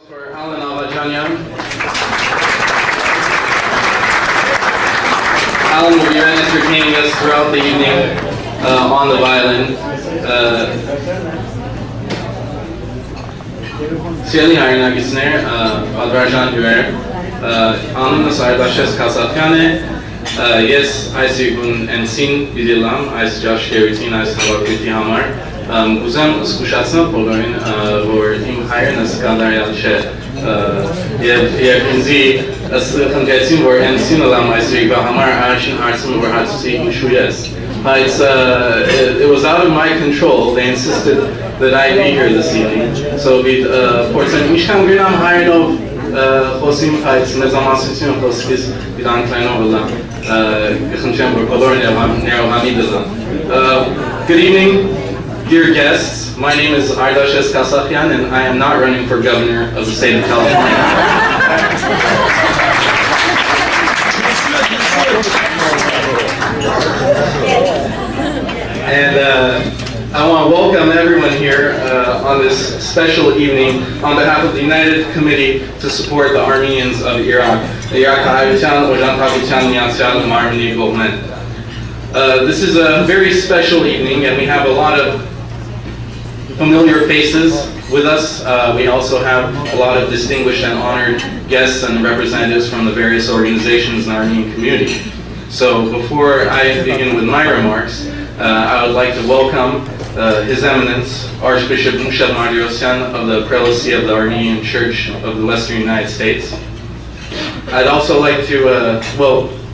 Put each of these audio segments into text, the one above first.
For Alan Alajanyan. Alan will be entertaining us throughout the evening on the violin. Siyali Harina Gisner, Advarjan Hüver, Anın Sardaşes Kasatyane, Yes, Aysigun Ensin Bidilam, Ais Josh Keritin, Ais Havakiti Hamar. Uzem skušacno pogorin vor im hayr skandar yalche je kinzi as kongetsim vor ensin alam Ais ga hamar arshin harsim vor hatsi shuyes. It was out of my control. They insisted that I be here this evening. So we portsen mishkam grinam hayrov khosim hayt nezamasitin khoskis bidan kleinovelam khnchem vor kolor nerovamidazam. Good evening. Dear guests, my name is Ardashes Kasakyan, and I am not running for governor of the state of California. And I want to welcome everyone here on this special evening on behalf of the United Committee to support the Armenians of Iraq. This is a very special evening, and we have a lot of familiar faces with us. We also have a lot of distinguished and honored guests and representatives from the various organizations in the Armenian community. So before I begin with my remarks, I would like to welcome His Eminence Archbishop Mushat Mardiosyan of the Prelacy of the Armenian Church of the Western United States. I'd also like to,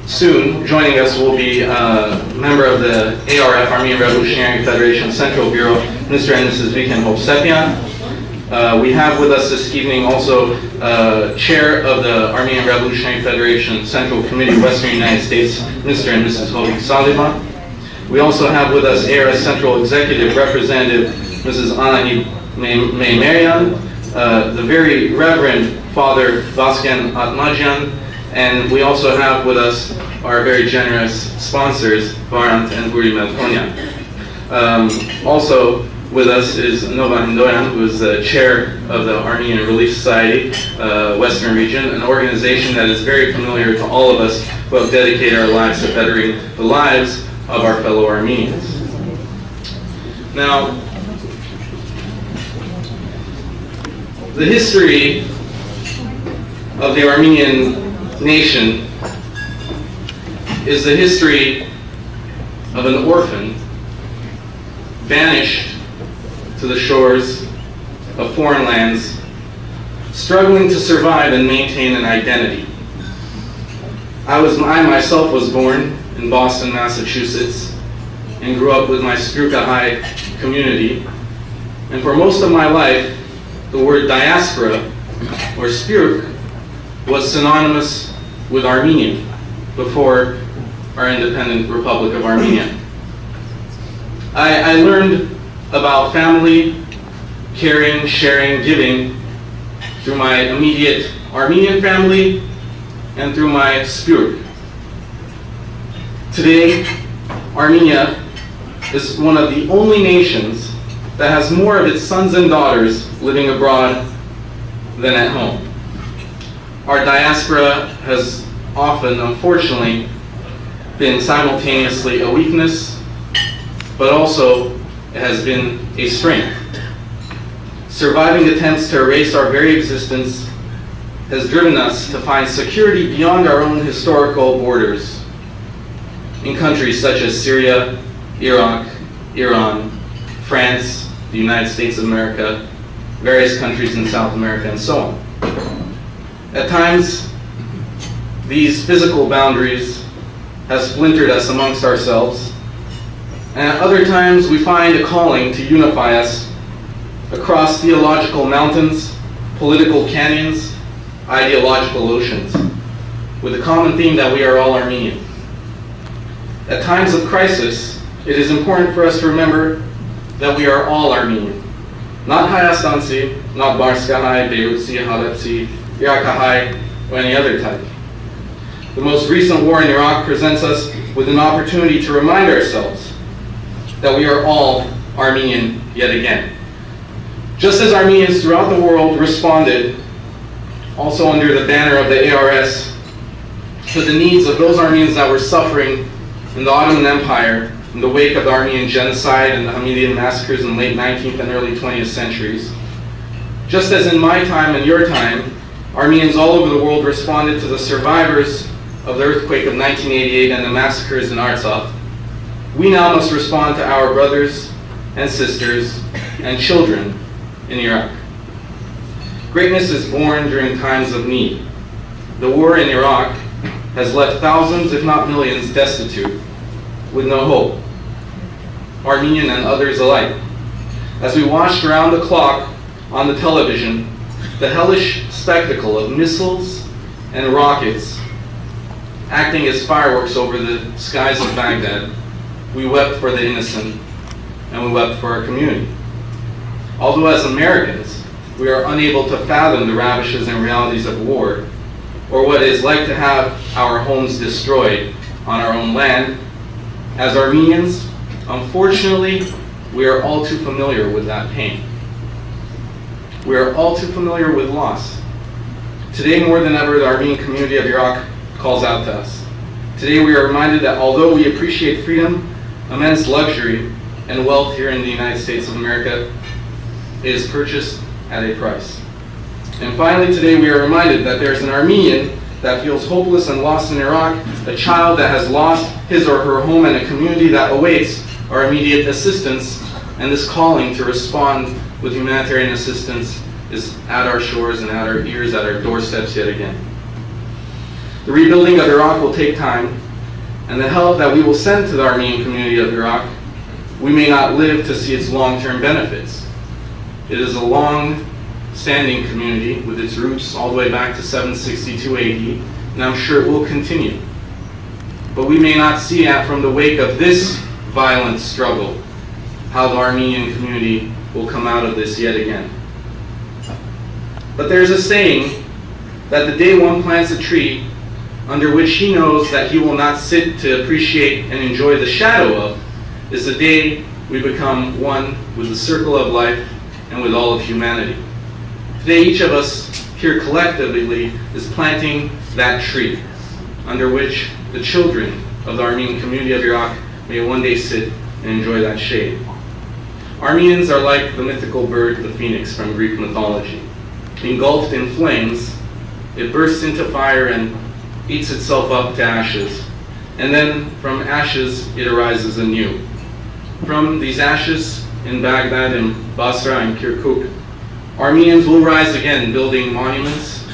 soon joining us will be a member of the ARF, Armenian Revolutionary Federation Central Bureau, Mr. and Mrs. Viken Hovsepian. We have with us this evening also Chair of the Armenian Revolutionary Federation Central Committee, Western United States, Mr. and Mrs. Hovik Salima. We also have with us ARS Central Executive Representative, Mrs. Anahid Meymerian, the very Reverend Father Vasken Atmajian, and we also have with us our very generous sponsors, Varant and Guri Melkonyan. Also with us is Nova Hindoyan, who is the chair of the Armenian Releif Society, Western Region, an organization that is very familiar to all of us who have dedicated our lives to bettering the lives of our fellow Armenians. Now, the history of the Armenian nation is the history of an orphan banished to the shores of foreign lands, struggling to survive and maintain an identity. I myself was born in Boston, Massachusetts, and grew up with my Spruka High community. And for most of my life, the word diaspora or Spurk was synonymous with Armenian before our independent Republic of Armenia. I learned about family, caring, sharing, giving through my immediate Armenian family and through my Spurk. Today, Armenia is one of the only nations that has more of its sons and daughters living abroad than at home. Our diaspora has often, unfortunately, been simultaneously a weakness, but also it has been a strength. Surviving attempts to erase our very existence has driven us to find security beyond our own historical borders in countries such as Syria, Iraq, Iran, France, the United States of America, various countries in South America, and so on. At times, these physical boundaries have splintered us amongst ourselves, and at other times we find a calling to unify us across theological mountains, political canyons, ideological oceans, with the common theme that we are all Armenian. At times of crisis, it is important for us to remember that we are all Armenian. Not Hayastansi, not Barskahai, Beirutsi, Halepsi, Iraqi, or any other type. The most recent war in Iraq presents us with an opportunity to remind ourselves that we are all Armenian yet again. Just as Armenians throughout the world responded also under the banner of the ARS, to the needs of those Armenians that were suffering in the Ottoman Empire in the wake of the Armenian genocide and the Hamidian massacres in the late 19th and early 20th centuries. Just as in my time and your time, Armenians all over the world responded to the survivors of the earthquake of 1988 and the massacres in Artsakh, we now must respond to our brothers and sisters and children in Iraq. Greatness is born during times of need. The war in Iraq has left thousands, if not millions, destitute, with no hope, Armenian and others alike. As we watched around the clock on the television, the hellish spectacle of missiles and rockets acting as fireworks over the skies of Baghdad, we wept for the innocent and we wept for our community. Although as Americans, we are unable to fathom the ravages and realities of war, or what it is like to have our homes destroyed on our own land, as Armenians, unfortunately, we are all too familiar with that pain. We are all too familiar with loss. Today, more than ever, the Armenian community of Iraq calls out to us. Today, we are reminded that although we appreciate freedom, immense luxury, and wealth here in the United States of America, it is purchased at a price. And finally, today, we are reminded that there is an Armenian that feels hopeless and lost in Iraq, a child that has lost his or her home, and a community that awaits our immediate assistance, and this calling to respond with humanitarian assistance is at our shores and at our ears, at our doorsteps yet again. The rebuilding of Iraq will take time, and the help that we will send to the Armenian community of Iraq, we may not live to see its long-term benefits. It is a long-standing community with its roots all the way back to 762 AD, and I'm sure it will continue. But we may not see from the wake of this violent struggle how the Armenian community will come out of this yet again. But there's a saying that the day one plants a tree under which he knows that he will not sit to appreciate and enjoy the shadow of is the day we become one with the circle of life and with all of humanity. Today, each of us here collectively is planting that tree under which the children of the Armenian community of Iraq may one day sit and enjoy that shade. Armenians are like the mythical bird, the phoenix from Greek mythology. Engulfed in flames, it bursts into fire and eats itself up to ashes. And then from ashes, it arises anew. From these ashes in Baghdad and Basra and Kirkuk, Armenians will rise again, building monuments,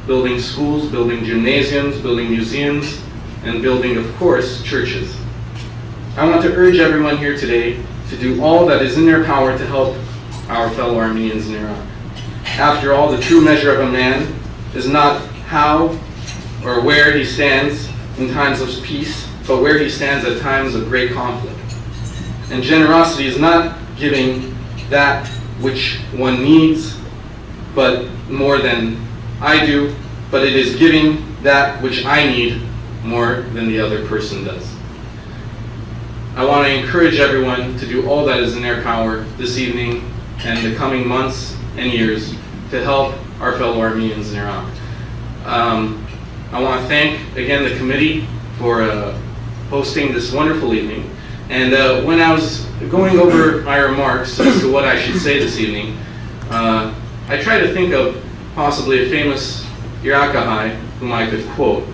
building schools, building gymnasiums, building museums, and building, of course, churches. I want to urge everyone here today to do all that is in their power to help our fellow Armenians in Iraq. After all, the true measure of a man is not how or where he stands in times of peace, but where he stands at times of great conflict. And generosity is not giving that which one needs, but more than I do, but it is giving that which I need more than the other person does. I want to encourage everyone to do all that is in their power this evening and the coming months and years to help our fellow Armenians in Iraq. I want to thank again the committee for hosting this wonderful evening. And when I was going over my remarks as to what I should say this evening, I tried to think of possibly a famous Iraqi whom I could quote.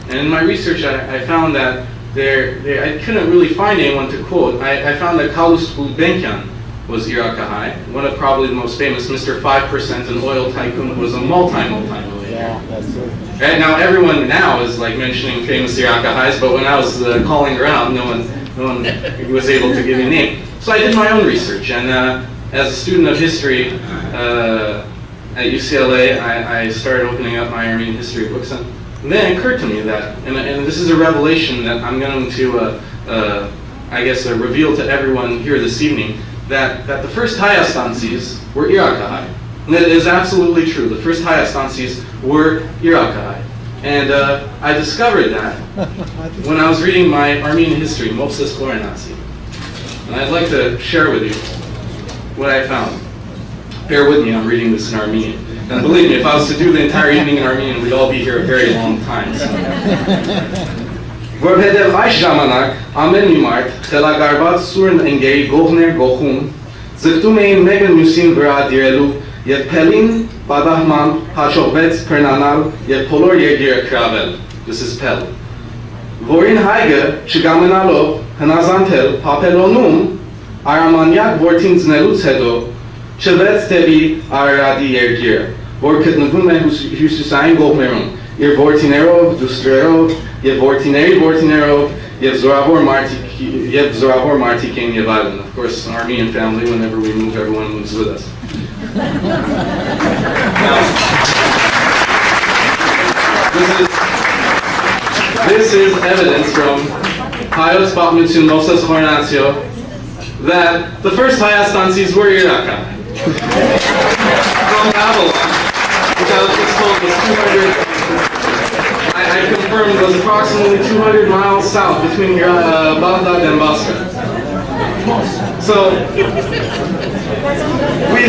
And in my research, I found that I couldn't really find anyone to quote. I found that Kalus Gulbenkian was Iraqi, one of probably the most famous, Mr. 5%, an oil tycoon who was a multi-millionaire. Yeah, that's it. Right now, everyone now is like mentioning famous Iraqi, but when I was calling around, no one was able to give me a name. So I did my own research, and as a student of history at UCLA, I started opening up my Armenian history books, and then it occurred to me that, and this is a revelation that I'm going to, I guess, reveal to everyone here this evening, that the first Hayastansis were Iraqi. And that is absolutely true. The first Hayastansis were Iraqi. And I discovered that when I was reading my Armenian history, Mopsis Florenatsi. And I'd like to share with you what I found. Bear with me, I'm reading this in Armenian. And believe me, if I was to do the entire evening in Armenian, we'd all be here a very long time. Որովհետև այս ժամանակ ամեն մի մարդ խելագարված սուրն ընկերի գողներ գողում, ձգտում էին մեկը մյուսին վրա դիրելու եւ փելին պատահմամբ հաջողվեց բռնանալ եւ բոլոր երկիրը գրավել։ This is Pell. Որին հայգը չկամենալով հնազանդել Փափելոնում Արամանյակ որդին ծնելուց հետո չվեց դեպի Արարատի երկիրը, որ գտնվում է հյուսիսային կողմերում, իր որդիներով, դուստրերով եւ որդիների որդիներով եւ զորավոր մարդիկ են եւ այլն. Of course, an Armenian family, whenever we move, everyone moves with us. Now, this is evidence from Hayot's Batmutun Moses Hornatio that the first Hayastansis were Iraqi. From Babylon, which I was told was 200. I confirmed it was approximately 200 miles south between Baghdad and Basra. So we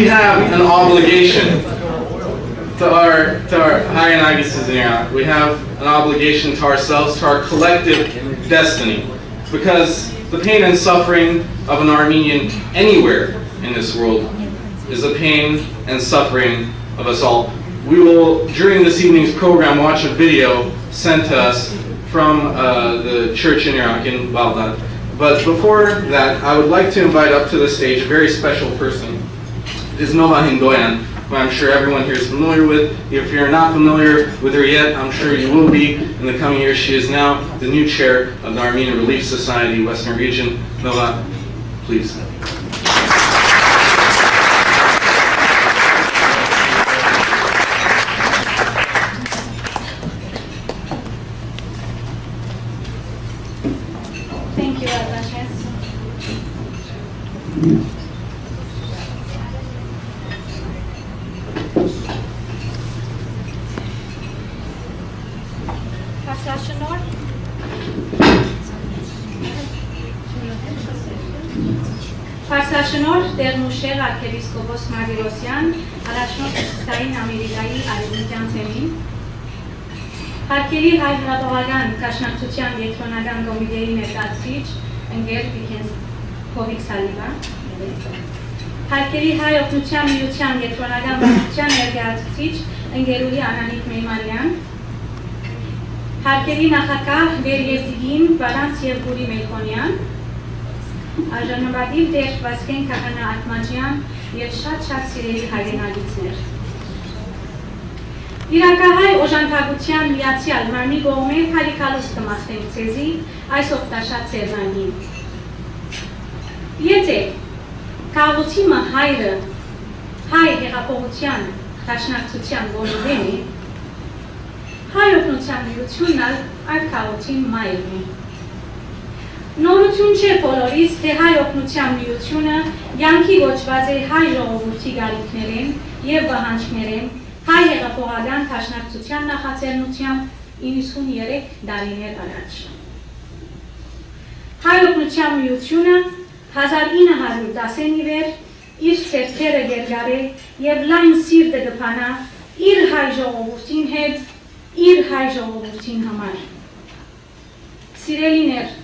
have an obligation to our Hayanagises in Iraq. We have an obligation to ourselves, to our collective destiny, because the pain and suffering of an Armenian anywhere in this world is the pain and suffering of us all. We will, during this evening's program, watch a video sent to us from the church in Iraq, in Baghdad. But before that, I would like to invite up to the stage a very special person. It is Nova Hindoyan, who I'm sure everyone here is familiar with. If you're not familiar with her yet, I'm sure you will be in the coming years. She is now the new chair of the Armenian Relief Society, Western Region. Nova, please. Փարսաշնորհ Տեր-Մուշեղ արքեպիսկոպոս Մարտիրոսյան, առաջնորդ Սթային Ամերիկայի արևմտյան թեմին, հարկելի հայ հրապարակական դաշնակցության երկրոնական կոմիտեի ներկայացուցիչ ընկեր Փովիկ Սալիվա, հարկելի հայ օգնության միության երկրոնական վարչության ներկայացուցիչ ընկերուհի Անանիկ Մեյմանյան, հարկելի նախագահ Վերևտիգին Վարանց Եվգուրի Մելքոնյան, Արժանապատիվ Տեր Վասկեն Քահանա Ատմաջյան եւ շատ սիրելի հայրենագիտներ։ Իրակահայ օժանդակության միացյալ մարմնի կողմեր քալիքալուս կմախտենք ցեզի այս օգտաշատ սերնանին։ Եթե քաղաքացիը հայրը հայ հեղափոխության դաշնակցության ոլորտին է, հայ օգնության միությունն այդ քաղաքին մայրն է։ Նորություն չէ բոլորիս, թե հայ օգնության միությունը յանքի ոչված է հայ ժողովրդի գալիքներին և բանջարներին հայ հեղափոխական դաշնակցության նախաձեռնությամբ 93 տարիներ առաջ։ Հայ օգնության միությունը 1910-ի վեր իր ցերքերը գերգարե և լայն սիրտը կփանա իր հայ ժողովրդին հետ, իր հայ ժողովրդին համար։ Սիրելիներ,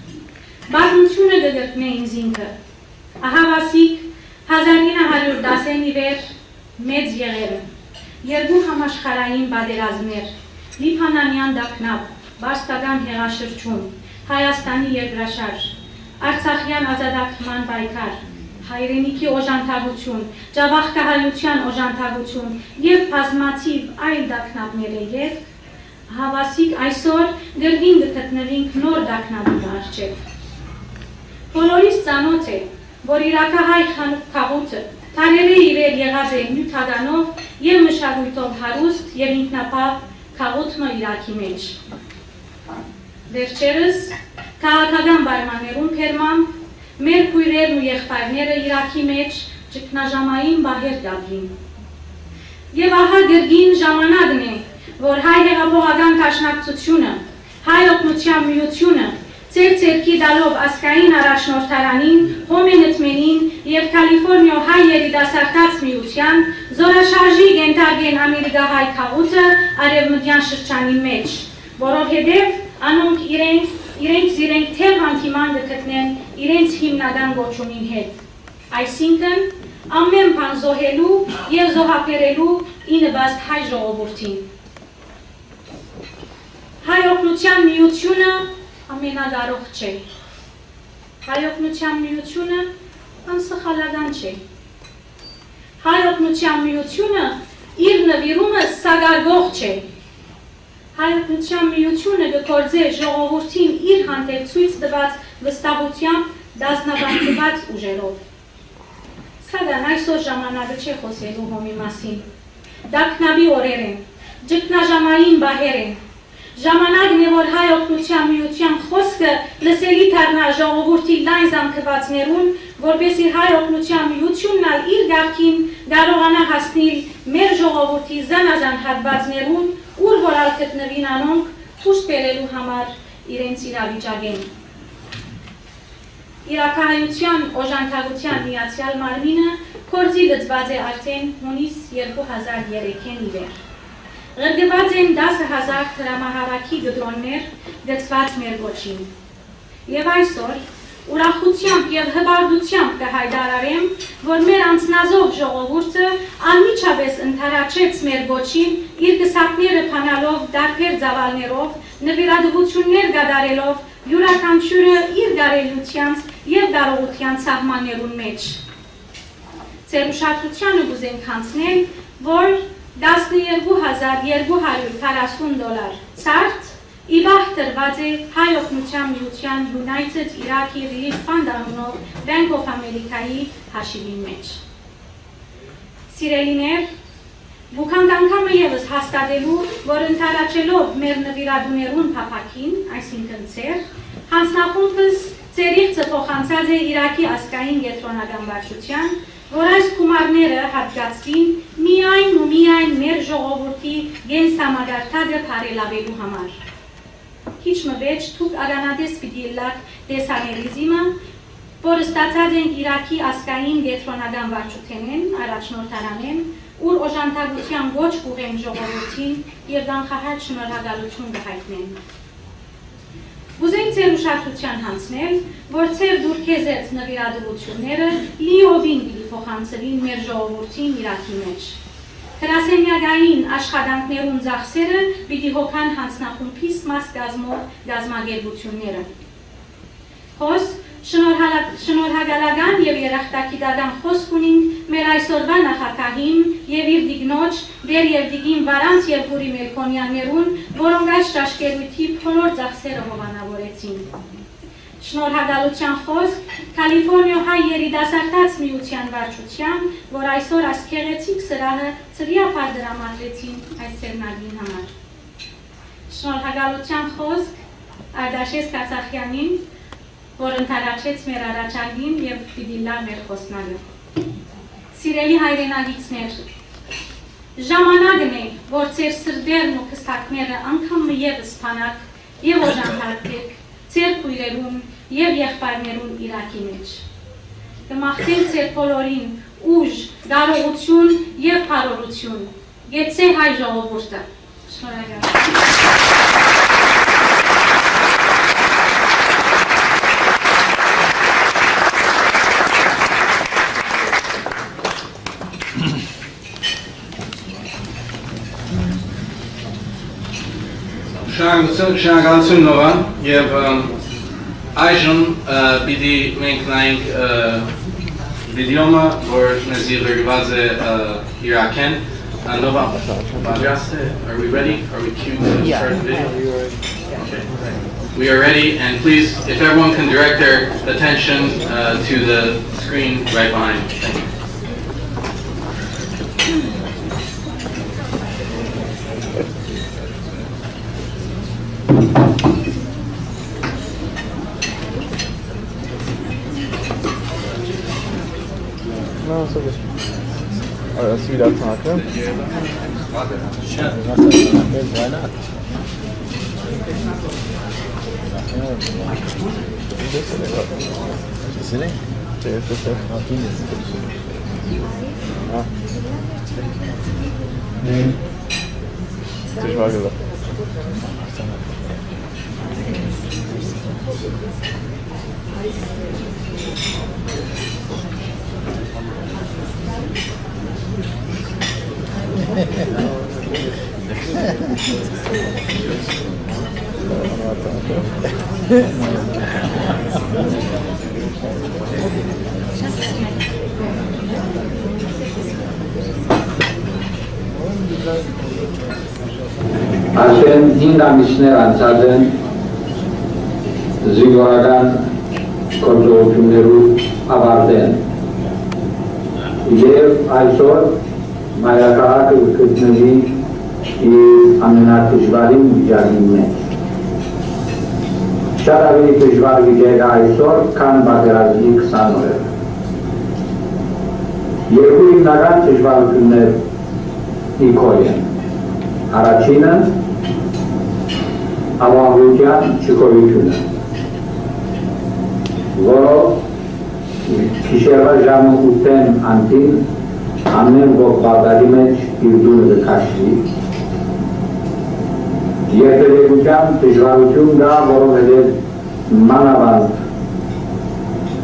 Բազմությունը կգրտնեին զինքը, ահավասիկ 1910-ի վեր մեծ եղերը, երկու համաշխարհային պատերազմներ, Լիբանանյան դափնապ, Բարսկական հեղաշրջում, Հայաստանի երկրաշարժ, Արցախյան ազատագրման պայքար, հայրենիքի օժանդակություն, Ջավախկահայության օժանդակություն և բազմաթիվ այլ դափնապները և հավասիկ այսօր գրգին կգտնվենք նոր դափնապի առջև։ Բոլորիս ծանոթ է, որ իրաքահայ քաղուտը թարևի իվեր եղած է նյութականով և մշակույթով հարուստ և ինքնապահ քաղուտը Իրաքի մեջ։ Վերջերս քաղաքական պայմաններում փերմամբ մեր քույրերն ու եղբայրները Իրաքի մեջ ճգնաժամային բահեր կապրին։ Եվ ահա գրգին ժամանակն է, որ հայ հեղափոխական դաշնակցությունը, հայ օգնության միությունը Ցերքի դալով ասկային առաջնորդարանին, հոմենտմենին և Կալիֆորնիո հայ երիտասարդաց միության զորաշարժի գենթարգեն ամերիկահայ քաղուտը արևմտյան շրջանի մեջ, որովհետև անոնք իրենք թեղ հանդիման գտնեն իրենց հիմնական գոչումին հետ, այսինքն ամեն բան զոհելու և զոհաբերելու ի նպաստ հայ ժողովրդին։ Հայ օգնության միությունը ամենագարող չէ։ Հայ օգնության միությունը անսխալական չէ։ Հայ օգնության միությունը իր նվիրումը սագարգող չէ։ Հայ օգնության միությունը գործե ժողովրդին իր հանդեպ ցույց տված վստահությամբ դասնաբանված ուժերով։ Սակայն այսօր ժամանակը չէ խոսելու հոմի մասին։ Դակնաբի օրեր են, ճգնաժամային բահեր են։ Ժամանակն է, որ հայ օգնության միության խոսքը լսելի դառնա ժողովրդի լայն զանգվածներուն, որպեսզի հայ օգնության միությունն ալ իր գարքին կարողանա հասնել մեր ժողովրդի զանազան հատվածներուն, ուր որ ալ գտնվին անոնք ցույց բերելու համար իրենց իրավիճակեն։ Իրաքահայության օժանդակության միացյալ մարմինը գործի լծված է արդեն հունիս 2003-ին ի վեր։ Ղրգված են 10,000 տրամահարակի գդրոններ գծված մեր գոչին։ Եվ այսօր ուրախությամբ և հպարտությամբ կհայտարարեմ, որ մեր անձնազոհ ժողովուրդը անմիջապես ընդառաջեց մեր գոչին իր կսակները փանալով, դարբեր ծավալներով, նվիրատվություններ կատարելով, յուրաքանչյուրը իր գարելությանց և կարողության սահմաններուն մեջ։ Ձեր ուշադրությանը կուզենք հանձնել, որ $12,240 ցարտ իբահ տրված է հայ օգնության միության United Iraqi Releif Fund անունով Bank of America-ի հաշիվի մեջ։ Սիրելիներ, բուքանք անգամը ևս հաստատելու, որ ընդառաջելով մեր նվիրատուներուն փափակին, այսինքն ձեր, հանձնախումբս ծերիղծը փոխանցած է Իրաքի ազգային կենտրոնական վարչության, որ այս գումարները հատկացվին միայն ու միայն մեր ժողովրդի գենսամագարտակը բարելավելու համար։ Քիչ մվեջ թուք ականատես պիտի լակ տեսաներիզիմը, որ ստացած են Իրաքի ազգային կենտրոնական վարչութենեն, առաջնորդարանեն, ուր օժանդակության ոչ կուղեն ժողովրդին և դանխահայտ շնորհակալություն կհայտնեն։ Ուզենք ձեր ուշադրության հանձնել, որ ձեր դուրքեզեց նվիրատվությունները լիովին պիտի փոխանցվին մեր ժողովրդին Իրաքի մեջ։ Գրասենյակային աշխատանքներուն ծախսերը պիտի հոգան հանձնախումբիս մաս կազմող գազագերբությունները։ Խոսք շնորհակալական և երախտագիտական խոսք ունենք մեր այսօրվա նախագահին և իր դիգնոջ դեր և դիգին Վարանց և Հուրի Մելքոնյաններուն, որոնք այս ճաշկերույթի բոլոր ծախսերը հովանավորեցին։ Շնորհակալության խոսք Կալիֆորնիո հայ երիտասարդաց միության վարչության, որ այսօր ասկեղեցիկ սրահը ծրիապար դրամատրեցին այս սերնագին համար։ Շնորհակալության խոսք Արտաշես Կացախյանին, որ ընդառաջեց մեր առաջարկին և պիտի լա մեր խոսնալը։ Սիրելի հայրենագիցներ, ժամանակն է, որ ձեր սրդերն ու քստակները անգամ ևս փանակ և օժանդակեք ձեր քույրերուն և եղբայրներուն Իրաքի մեջ։ Կմաղթենք ձեր բոլորին ուժ, կարողություն և փառողություն։ Գեցե հայ ժողովուրդը։ Շնորհակալ։ Շնորհակալություն Նովան և այժմ պիտի մենք նայենք վիդեոմը, որ մեզի ղրգված է իրաքեն։ Nova, are we ready? Are we queued to start the video? Okay. We are ready, and please, if everyone can direct their attention to the screen right behind. Thank you. No, so good. Oh, that's wieder Tag, ne? Why not? Sini? Saya nanti. Coś ważnego. Արդեն 5 ամիսներ անցած են զինվորական գործողություններու ավարտեն եւ այսօր մայրաքաղաքը գտնվի իր ամենադժվարին վիճակի մեջ։ Շատ ավելի դժվար վիճակ է այսօր, քան պատերազմի 20 օրերը։ Երկու հիմնական դժվարություններ իքոյ են։ Առաջինը ավանդության չկոյությունը, որով գիշերվա ժամը 8-ին անտին ամեն ոք բաղդադի մեջ իր դուրը կքաշվի։ Երբերեկության դժվարություն կա, որովհետև մանավանդ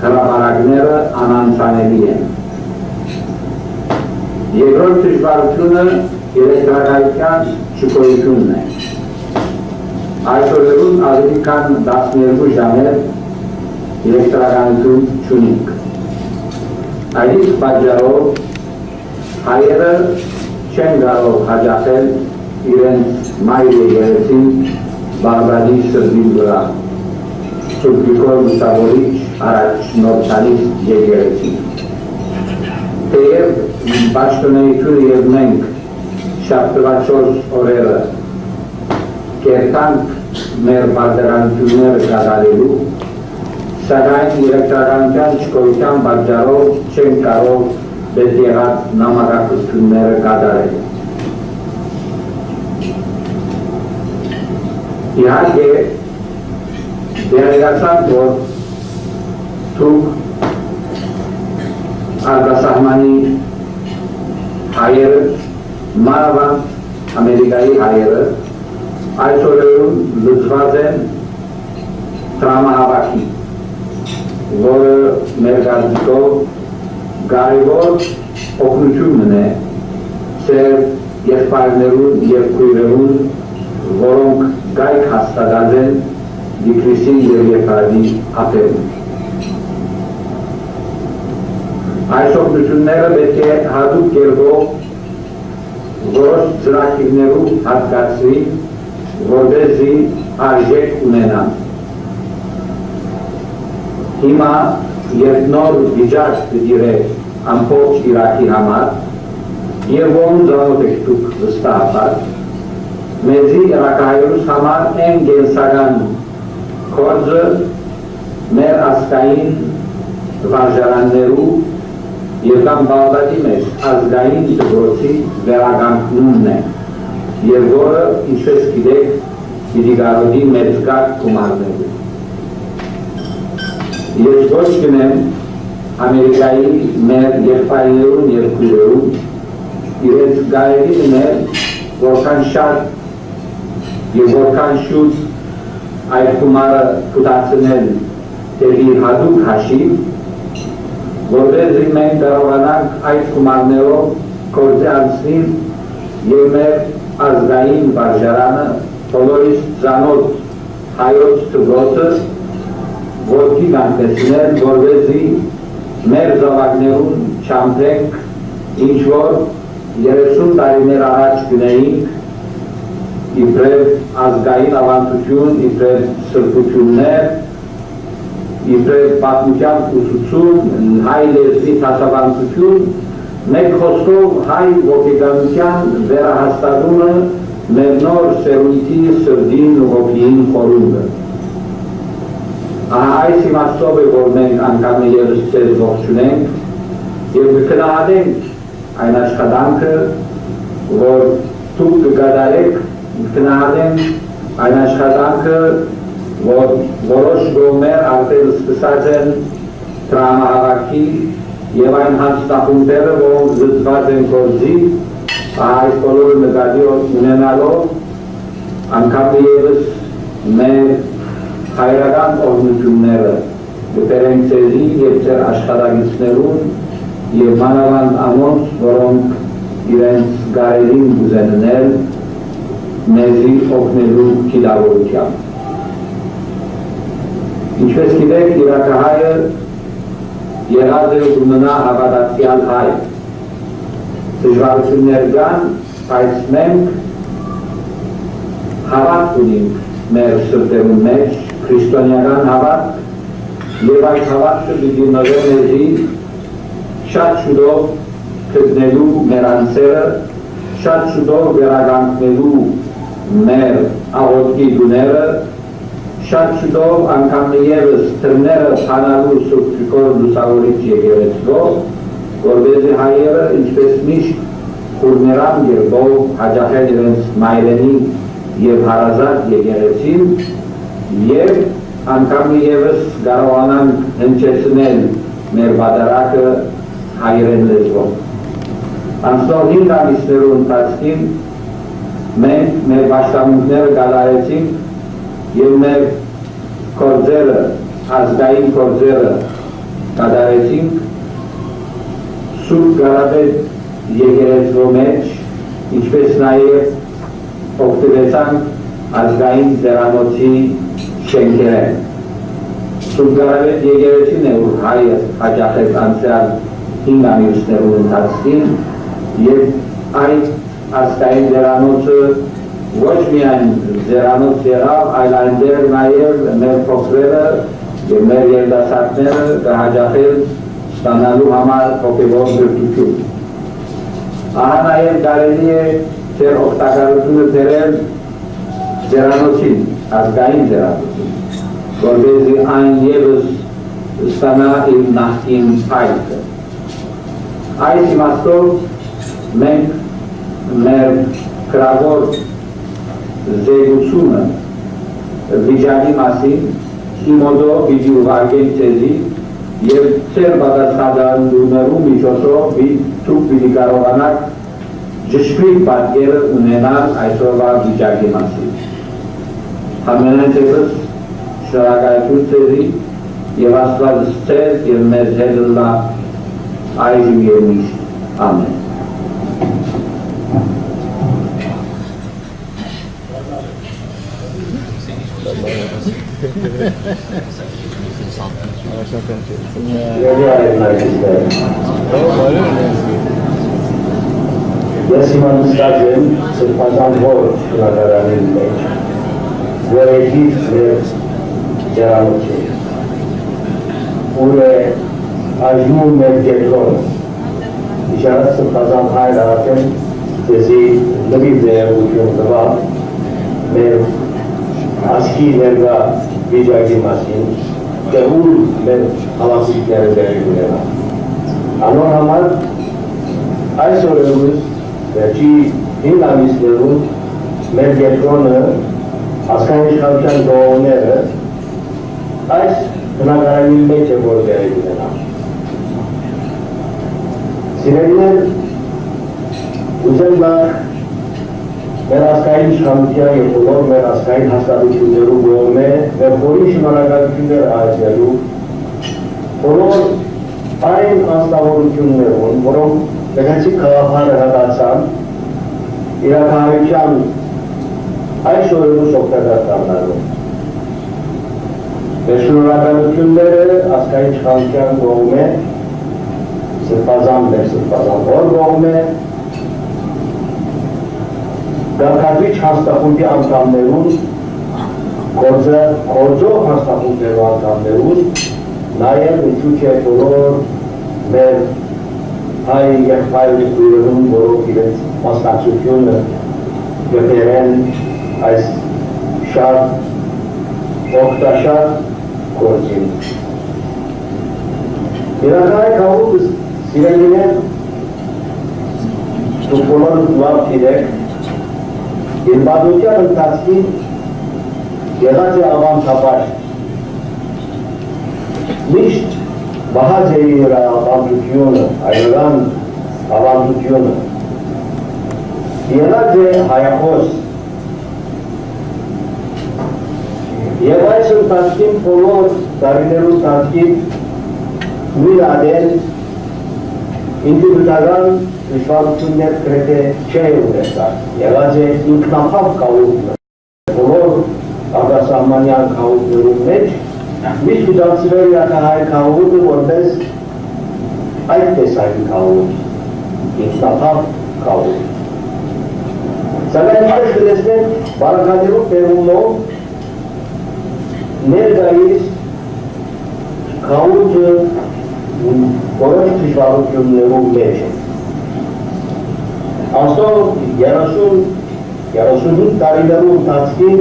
հրապարակները անանցանելի են։ Երկրորդ դժվարությունը էլեկտրակայության չկոյությունն է։ Այսօրերուն ավելի քան 12 ժամեր էլեկտրականություն չունենք։ Այդ պատճառով հայերը չեն կարող հաջողել իրենց մայր եկեղեցին Բաղդադի սրբի վրա, Սուրբ Գրիգոր Լուսավորիչ առաջնորդալից եկեղեցին։ Թեև պաշտոնեությունը եւ մենք շաբթվա 4 օրերը կերտանք մեր պատերազմությունները կատարելու, սակայն էլեկտրականության չկոյության պատճառով չեն կարող դες եղած նամակագրությունները կատարել։ Իհարկե, դերեկացան, որ դուք արտասահմանի հայերը, մանավանդ Ամերիկայի հայերը, այսօրերուն լուծված են տրամահավաքի, որը մեր գազիկով կարևոր օգնությունն է ծեր եղբայրներուն և քույրերուն, որոնք գայք հաստատած են Դիկրիսի և Եղարդի ափերում։ Այս օգնությունները պետք է հատուկ կերպով որոշ ծրագիրներու հատկացվի, որպեսզի արժեք ունենան։ Հիմա երբ նոր վիճակ կդիրե ամբողջ Իրաքի համար եւ ոնց ծանոթ եք դուք վստահաբար, մեզի իրաքահայերուս համար են գենսական կորձը մեր ազգային վարժարաններու եւ կամ Բաղդադի մեջ ազգային դպրոցի վերականգնումն է եւ որը ինչպես գիտեք պիտի կարողի մեծ կարգ գումարներ։ Ես ոչ գնեմ Ամերիկայի մեր եղբայրներուն և քույրերուն իրենց գայելի ուներ որքան շատ և որքան շուտ այդ գումարը կուտացնել դեպի հատուկ հաշիվ, որպեսզի մենք կարողանանք այդ գումարներով գործի անցնել և մեր ազգային վարժարանը բոլորիս ծանոթ հայոց դպրոցը ոտքի կանգնեցնել, որպեսզի մեր զավակներուն չամփենք ինչ-որ 30 տարիներ առաջ գնայինք իբրև ազգային ավանդություն, իբրև սրբություններ, իբրև պատմության ուսուցում, հայ լեզվի դասավանդություն, մեկ խոսքով հայ ոգեգանության վերահաստատումը մեր նոր սերունդի սրդին ու ոգին խորհուրդը։ Այս իմաստով է, որ մենք անգամ ևս ձեզ ողջունենք և կգնահատենք այն աշխատանքը, որ դուք կկատարեք, կգնահատենք այն աշխատանքը, որոշ գոհներ արդեն սկսած են տրամահավաքի եւ այն հանձնախումբերը, որոնք զտված են գործի, այս բոլորը նկատի ունենալով անգամ ևս մեր հայրական օրհնությունները կբերենք ձեզի եւ ձեր աշխատակիցներուն եւ մանավանդ անոնց, որոնք իրենց գարերին կուզեններ մեզի օգնելու գիտավորությամբ։ Ինչպես գիտեք, իրաքահայը եղած է ու մնա հավատացյալ հայ։ Դժվարություններ կան, բայց մենք հավատ ունենք մեր սրտերուն մեջ, քրիստոնեական հավատ, եւ այդ հավատը պիտի մղե մեզի շատ շուտով գտնելու մեր անձերը, շատ շուտով վերականգնելու մեր աղոթքի գուները, շատ շուտով անգամ ևս թռները փանալու Սուրբ Գրիգոր Լուսավորիչ եկեղեցվով, որպեսզի հայերը ինչպես միշտ քուրներան գերբով հաջախեն իրենց մայրենի եւ հարազատ եկեղեցին եւ անգամ ևս կարողանան հնչեցնել մեր բادرակը հայերեն լեզվով։ Անցնող 5 ամիսներու ընթացքին մենք մեր պաշտամունքները կատարեցինք եւ մեր գործերը, ազգային գործերը կատարեցինք Սուրբ Գարաբետ եկեղեցու մեջ, ինչպես նաեւ օգտվեցանք ազգային ձեռանոցի շենքերեն։ Սուրբ Գարաբետ եկեղեցին է, որ հայը հաջախեց անցյալ 5 ամիսներու ընթացքին եւ այդ ազգային ձեռանոցը ոչ միայն ձեռանոց եղավ, այլ այնտեղ նաեւ մեր փոքրերը եւ մեր երիտասարդները կհաջախեն ստանալու համար հոգեվոր գրթություն։ Ահա նաեւ կարելի է ձեր օգտակարությունը դերել ձեռանոցին, ազգային ձեռանոցին, որպեսզի այն ևս ստանա իր նախկին փայլը։ Այս իմաստով մենք մեր գրավոր զեկուցումը վիճակի մասին իմոդով պիտի ուղարկենք ձեզի եւ ձեր պատասխանատվներու միջոցով դուք պիտի կարողանաք ճշգրիտ պատկերը ունենալ այսօրվա վիճակի մասին։ Ամենայնպես շնորհակալություն ձեզի եւ Աստված ձեզ եւ մեզ հետ լա այժմ եւ միշտ։ Ամեն։ Ես հիմա նստած եմ սրբազան հոր շնորհարանի մեջ, որեքից մեր ջրանոցում, ուր է այժմ մեր գետրոն, իշարած սրբազան հայր արդեն ձեզի լվի ձերություն տվա մեր ասկի ներգա վիճակի մասին, կեղուր մեր հալասիկները դերի ունենա։ Անոր համար այս օրերուս վերջի 5 ամիսներում մեր գետրոնը ազգային իշխանության ժողովները այս բնակարանի մեջ է որ դերի ունենա։ Սիրելիներ, ուզեմ մեր ազգային իշխանության եւ բոլոր մեր ազգային հաստատություններու կողմէ մեր բոլոր շնորհակալությունները հայտնելու բոլոր այն անձնավորություններուն, որոնք Գեղեցիկ քաղաքները հատացան իրաքահայության այս օրերուս օգտակար դառնալու։ Մեր շնորհակալությունները ազգային իշխանության կողմէ սրբազան հոր կողմէ Գարքատվիչ հաստախումբի անդամներուն, գործող հաստախումբներու անդամներուն, նաև ինչու չէ բոլոր մեր հայ եղբայրի քույրերուն, որոնք իրենց մասնակցությունը գտերեն այս շատ օգտաշատ գործին։ Իրաքահայ քաղաքը սիրելիներ, դուք բոլորը լավ գիտեք, իր պատմության ընթացքին եղած է ավանդաբար միշտ բահած է իր ավանդությունը, հայրական ավանդությունը, եղած է հայախոս, եւ այս ընթացքին բոլոր տարիներու ընթացքին նույն ադեն ինդիվիդուալական դժվարություններ գրեթե չէ ունեցած, եղած է ինքնափավ կահույքը, բոլոր արտասահմանյան կահույքներու մեջ միշտ գիտակցվել իրաքահայ կահույքը որպես այդ տեսակի կահույք, ինքնափավ կահույք։ Սակայն ինչպես կտեսնենք բարականերու պերումնով ներկայիս կահույքը որոշ դժվարություններու մեջ է։ Աստոր 35 տարիներու ընթացքին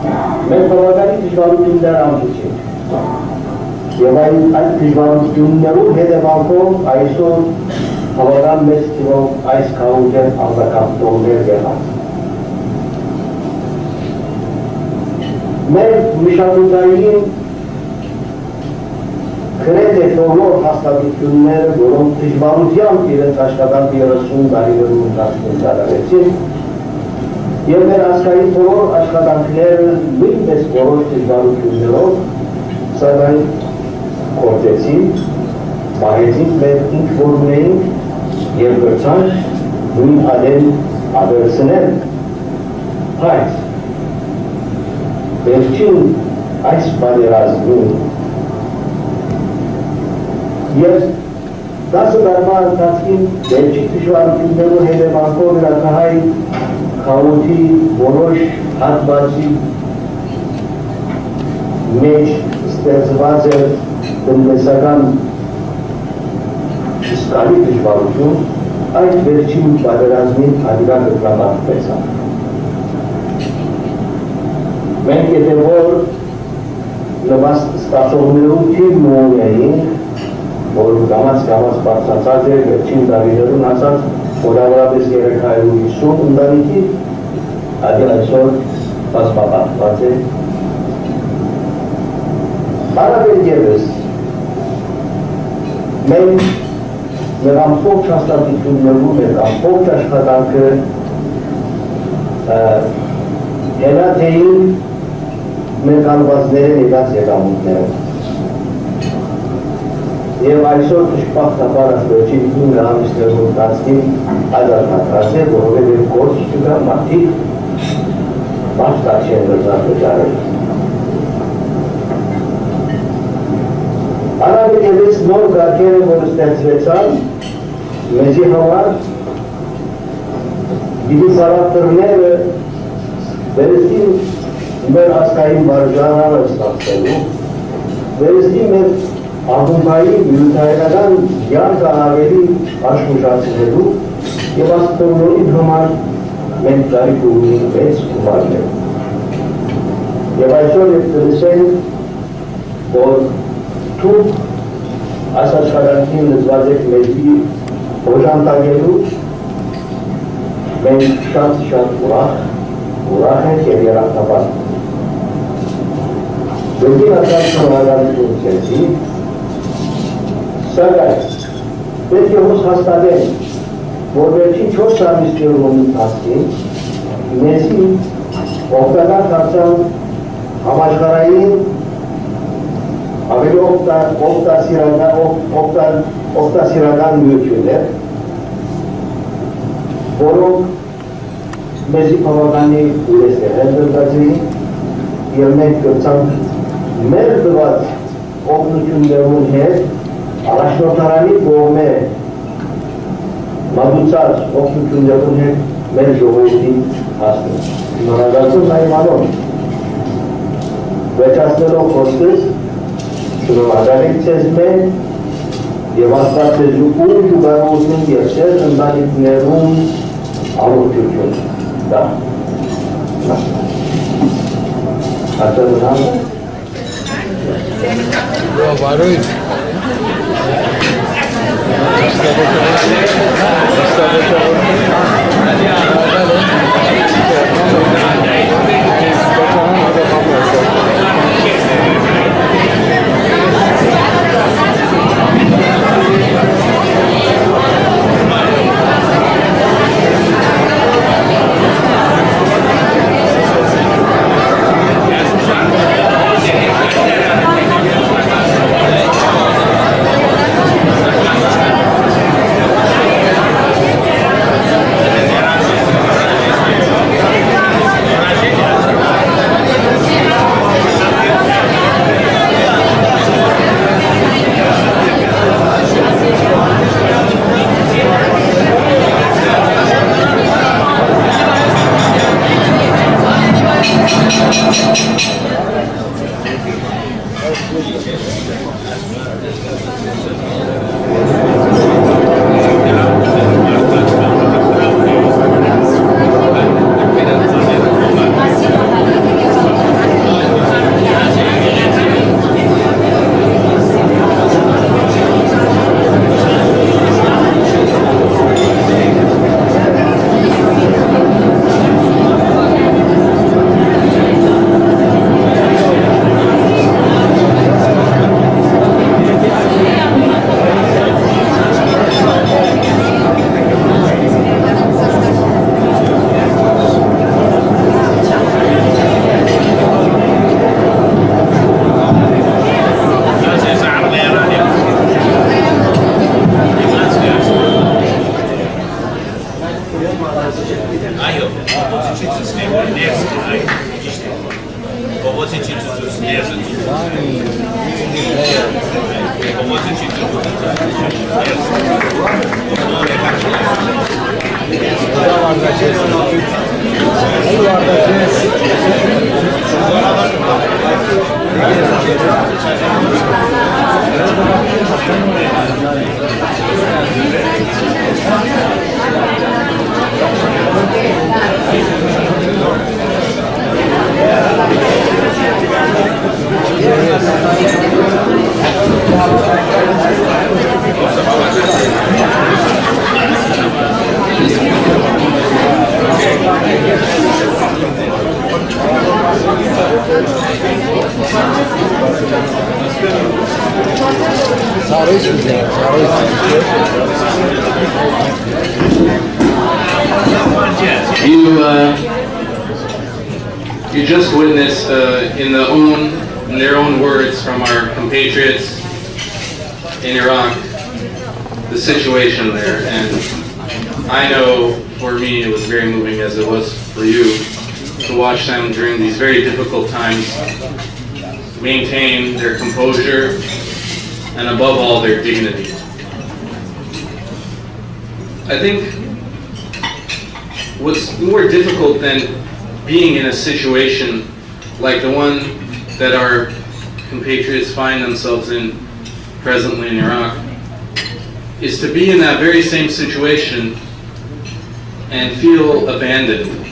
մեր բավականին դժվարություններ ամփոփեցինք։ Եվ այդ դժվարություններու հետևանքով այսօր բավական մեծ թվով այս կահույքեր արձագանքողներ եղան։ Մեր մշակութային գրեթե բոլոր հաստատությունները, որոնք դժվարությամբ իրենց աշխատանքը 30 տարիներու ընթացքում կատարեցին, եւ մեր ազգային բոլոր աշխատանքները նույնպես որոշ դժվարություններով, սակայն կործեցին, պահեցին մեր ինք որ ունեինք եւ գրցանք նույն ադեն ադերսնել, բայց վերջին այս պատերազմում եւ 10 տարվա ընթացքին վերջին դժվարություններու հետևանքով իրաքահայ կահույքի որոշ հատվածի մեջ ստեղծված է տնտեսական իսկալի դժվարություն, այդ վերջին պատերազմին հաջորդ կրկնապատկվեցան։ Մենք եթե որ նվաստ ստացողներու թիվն ունեինք, որ գամած բարձրացած է վերջին տարիներուն ասած մոտավորապես 350 ընտանիքի, ադի այսօր բազմապատկված է։ Հարաբեր ևս մենք մեր ամբողջ հաստատություններում մեր ամբողջ աշխատանքը հենաթեին մեր կանվածները եկած եկամուտներով։ Եվ այսօր դժբախտաբար վերջին 9 ամիսներու ընթացքին աջակցած է, որովհետև գործ չկա, մարդիկ բաց չեն դրած վճարել։ Արաբի ևս նոր գարկերը, որ ստեղծվեցան, մեզի համար դիվի պարակտորները վերստին մեր ազգային վարժանանը ստացվելու, վերստին մեր ակումբային միութայնական յարկը ավելի աշխուժացնելու եւ աստորների համար մենք տարիք ունենք մեծ գումարներ։ Եվ այսօր ես կլսենք, որ դուք այս աշխատանքին լծված եք մեզի օժանդակելու, մենք շատ ուրախ ենք եւ երախտապար։ Վերջին արտաքին հաղորդություն ցեցի, սակայն պետք է հոս հաստատենք, որ վերջին 4 ամիսներու ընթացքին մեզի օգտակար դարձան համաշխարհային ավելի օգտասիրական միություններ, որոնք մեզի բավականի ուրեսներ են դրդացրին եւ մենք կրցանք մեր դված օգնություններուն հետ առաջնորդարանի կողմէ մատուցած օգնություններուն հետ մեր ժողովրդին հասնել։ Շնորհակալություն նայմանով վերջացնելով խոսքս շնորհակալ ենք ձեզ մեզ եւ Աստված ձեզ ուղղում ու բարություն եւ ձեր ընտանիքներուն առողջություն տա։ Արտադրության Բարույթ։ Հաստատություն You just witnessed in their own words from our compatriots in Iraq, the situation there, and I know for me it was very moving, as it was for you, to watch them during these very difficult times maintain their composure and above all their dignity. I think what's more difficult than being in a situation like the one that our compatriots find themselves in presently in Iraq is to be in that very same situation and feel abandoned,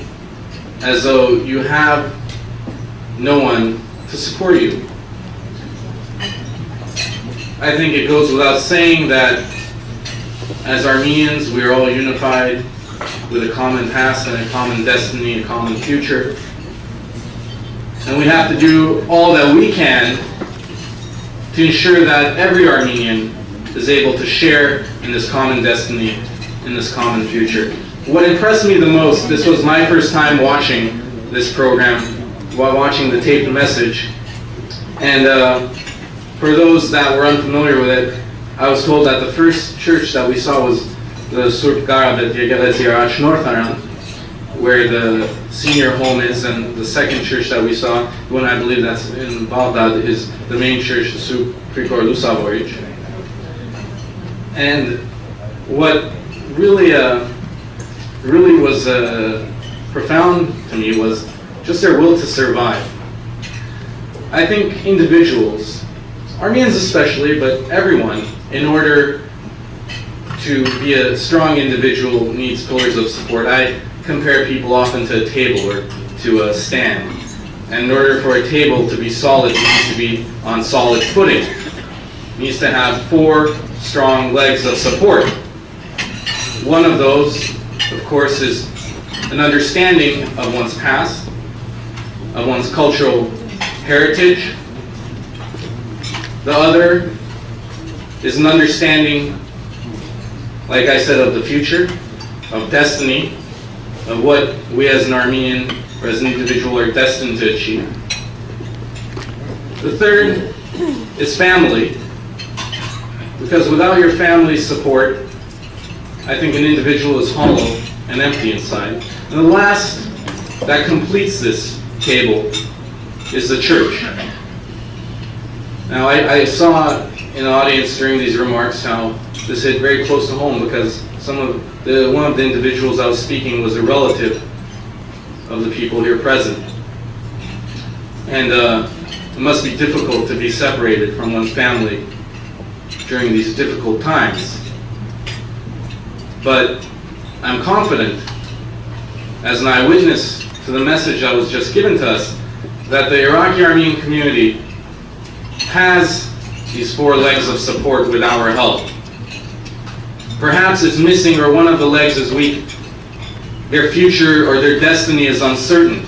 as though you have no one to support you. I think it goes without saying that as Armenians, we are all unified with a common past and a common destiny, a common future. And we have to do all that we can to ensure that every Armenian is able to share in this common destiny, in this common future. What impressed me the most, this was my first time watching this program, while watching the taped message. And for those that were unfamiliar with it, I was told that the first church that we saw was the Surp Garabet Yegalazi North Aran, where the senior home is, and the second church that we saw, the one I believe that's in Baghdad, is the main church, the Sup Prikor Lusavoyage. And what really was profound to me was just their will to survive. I think individuals, Armenians especially, but everyone, in order to be a strong individual, needs pillars of support. I compare people often to a table or to a stand. And in order for a table to be solid, it needs to be on solid footing. It needs to have 4 strong legs of support. One of those, of course, is an understanding of one's past, of one's cultural heritage. The other is an understanding, like I said, of the future, of destiny, of what we as an Armenian or as an individual are destined to achieve. The third is family, because without your family's support, I think an individual is hollow and empty inside. And the last that completes this table is the church. Now, I saw in the audience during these remarks how this hit very close to home, because one of the individuals I was speaking was a relative of the people here present. And it must be difficult to be separated from one's family during these difficult times. But I'm confident, as an eyewitness to the message that was just given to us, that the Iraqi Armenian community has these 4 legs of support with our help. Perhaps it's missing, or one of the legs is weak. Their future or their destiny is uncertain.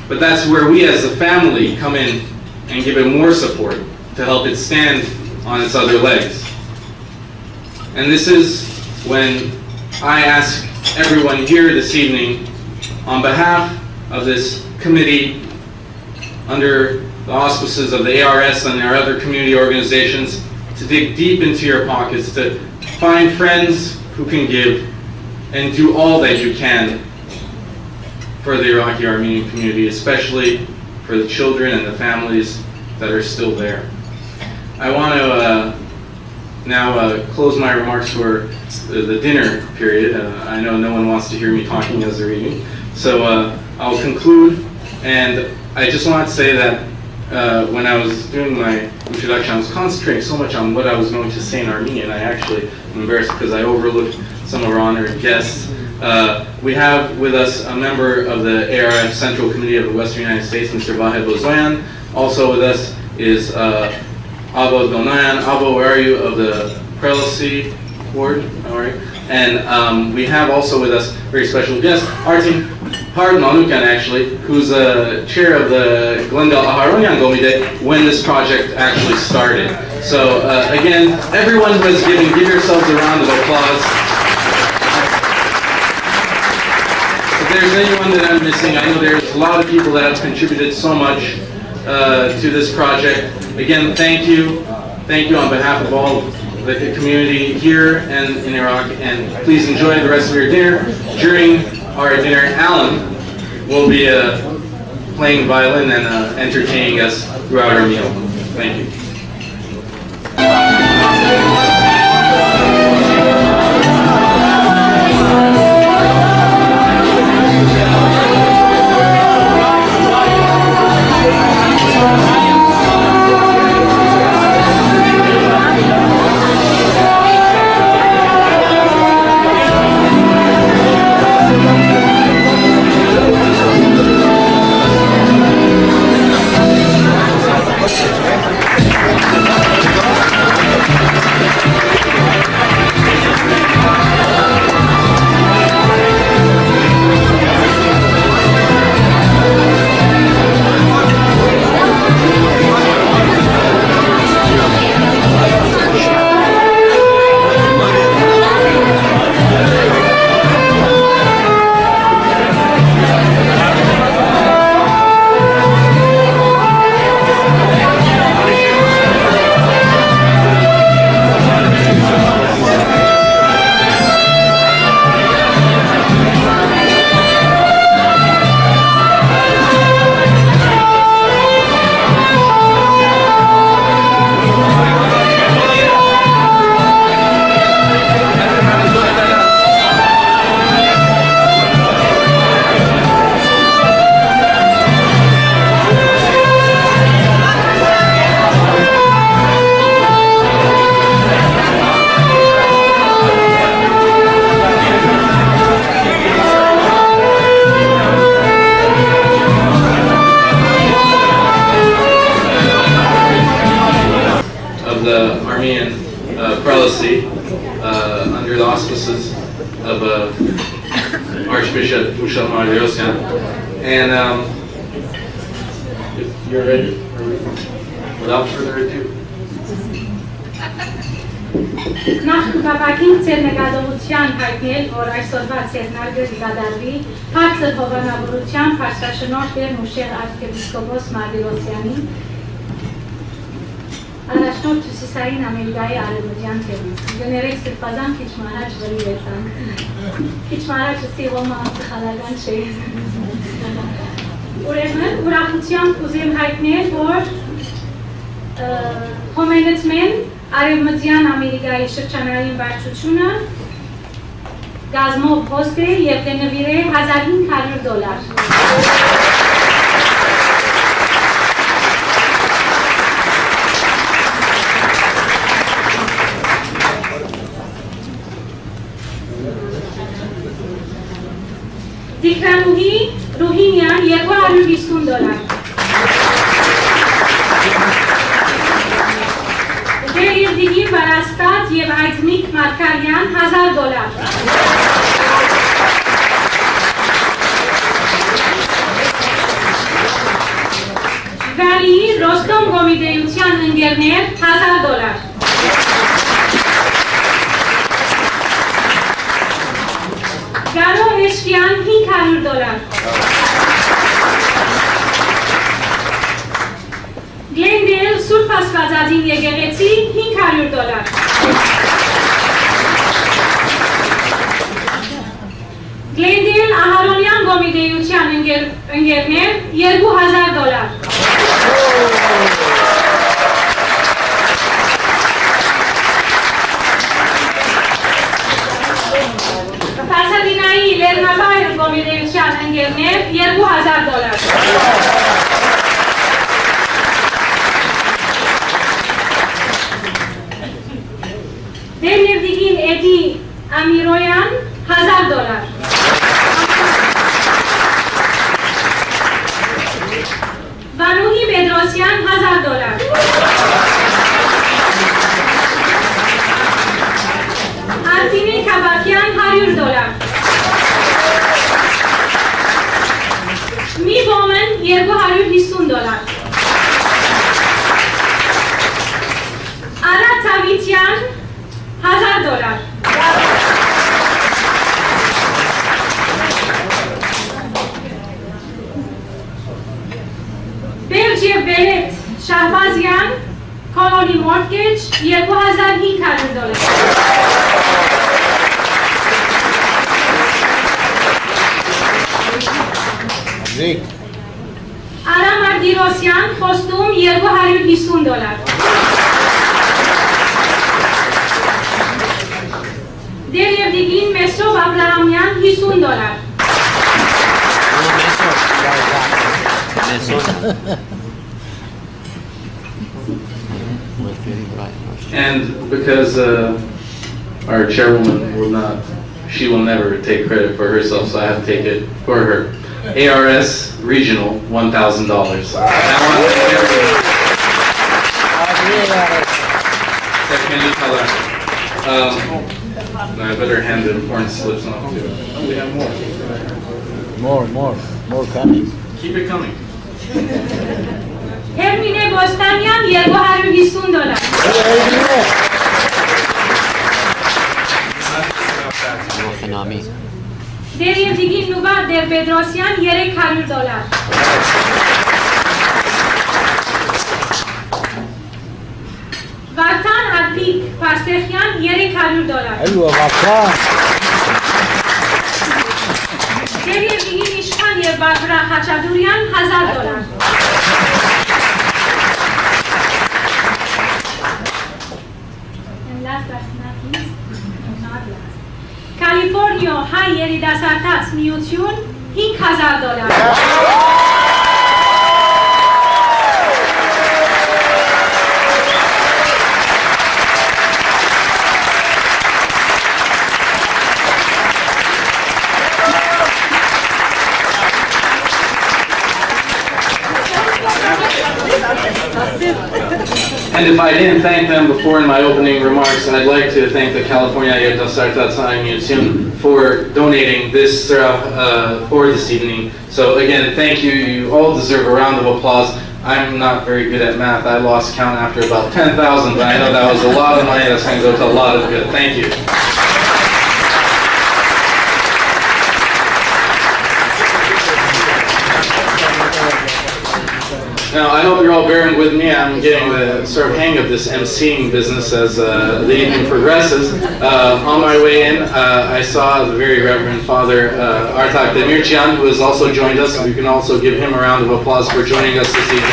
But that's where we as a family come in and give it more support to help it stand on its other legs. And this is when I ask everyone here this evening, on behalf of this committee, under the auspices of the ARS and our other community organizations, to dig deep into your pockets, to find friends who can give, and do all that you can for the Iraqi Armenian community, especially for the children and the families that are still there. I want to now close my remarks for the dinner period. I know no one wants to hear me talking as they're eating, so I'll conclude. And I just want to say that when I was doing my introduction, I was concentrating so much on what I was going to say in Armenian. I actually am embarrassed because I overlooked some of our honored guests. We have with us a member of the ARF Central Committee of the Western United States, Mr. Vahed Bozoyan. Also with us is Abo Donayan. Abo, where are you, of the Prelacy Board? All right. And we have also with us a very special guest, Artin Manukan, actually, who's chair of the Glendale Aharonyan Gomide when this project actually started. So again, everyone who has given, give yourselves a round of applause. If there's anyone that I'm missing, I know there's a lot of people that have contributed so much to this project. Again, thank you. Thank you on behalf of all the community here and in Iraq, and please enjoy the rest of your dinner. During our dinner, Alan will be playing violin and entertaining us throughout our meal. Thank you. The Armenian prelacy under the auspices of Archbishop Michel Mardiosyan. And if you're ready, without further ado. Նախ կպապակին ծեր նկատողության հայտնել, որ այսօրվա ծերնարգը դիվադարվի հարցը հովանավորության փաստաշնորհ Տեր Մուշեղ arczepiskopos Mardirosյանի առաջնորդ Հյուսիսային Ամերիկայի արևմտյան թևից։ Գներեք սրբազան քիչ մարաջ վրիվեցանք։ Քիչ մարաջը սիղոմը անսխալական չէ։ Ուրեմն ուրախությամբ ուզեմ հայտնել, որ հոմենեցմեն Արևմտյան Ամերիկայի շրջանային վարչությունը գազմով հոստ է և կնվիր է $1,500։ Տիգրանուհի Ռուհինյան $250։ Գերիվդիգի Վարաստատ և Այդմիկ Մարկարյան $1,000։ Վարիի Ռոստոմ Գոմիդեյության ընկերներ $1,000։ Գարո Էշկյան $500։ Գլենդել Սուրբ Աստվածածին եկեղեցի $500։ Գլենդել Ահարոնյան գոմիդեյության ընկերներ $2000 Pasadinայի լեռնաբայր գոմիդեյության ընկերներ $2000 Դերնևդիգին Էդի Ամիրոյան $1000 Վանուհի Պետրոսյան $1000 Արտինե Քաբակյան $100 Մի ոմն $250 Արա Թավիտյան $1000 Belgium Belet Shahbazian Colony Mortgage $2500 Aram Ardirosyan Խոստում $250 Դերևդիգին Մեսրով Աբրահամյան $50 And because our chairwoman she will never take credit for herself, so I have to take it for her. ARS Regional, $1,000. I better hand the orange slips off too. We have more. More coming. Keep it coming. Hermine Bostanyan $250 Դերևդիգին Նուբա Դերբեդրոսյան $300 Վարդան Ալպիկ Պարսեխյան $300 Այո, վախան։ Դերևդիգին Իշխան և Բաբրա Խաչատուրյան $1000 And last but not least, not last. Կալիֆորնիա հայ երիտասարդաց միություն $5000 And if I didn't thank them before in my opening remarks, I'd like to thank the California Yertasartatsai Museum for donating this for this evening. So again, thank you. You all deserve a round of applause. I'm not very good at math. I lost count after about 10,000, but I know that was a lot of money. That's going to go to a lot of good. Thank you. Now, I hope you're all bearing with me. I'm getting the sort of hang of this emceeing business as the evening progresses. On my way in, I saw the very Reverend Father Artak Demircian, who has also joined us. We can also give him a round of applause for joining us this evening.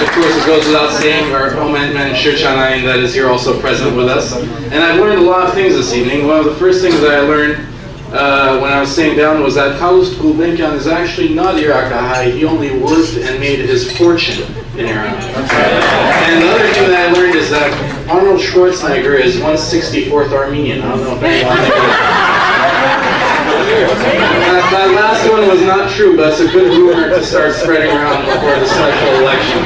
Of course, it goes without saying, our Omen Shirchanayin that is here also present with us. And I've learned a lot of things this evening. One of the first things that I learned when I was sitting down was that Kalust Gulbenkian is actually not Iraqi. He only worked and made his fortune in Iran. And the other thing that I learned is that Arnold Schwarzenegger is 164th Armenian. I don't know if anyone that last one was not true, but it's a good rumor to start spreading around before the special election.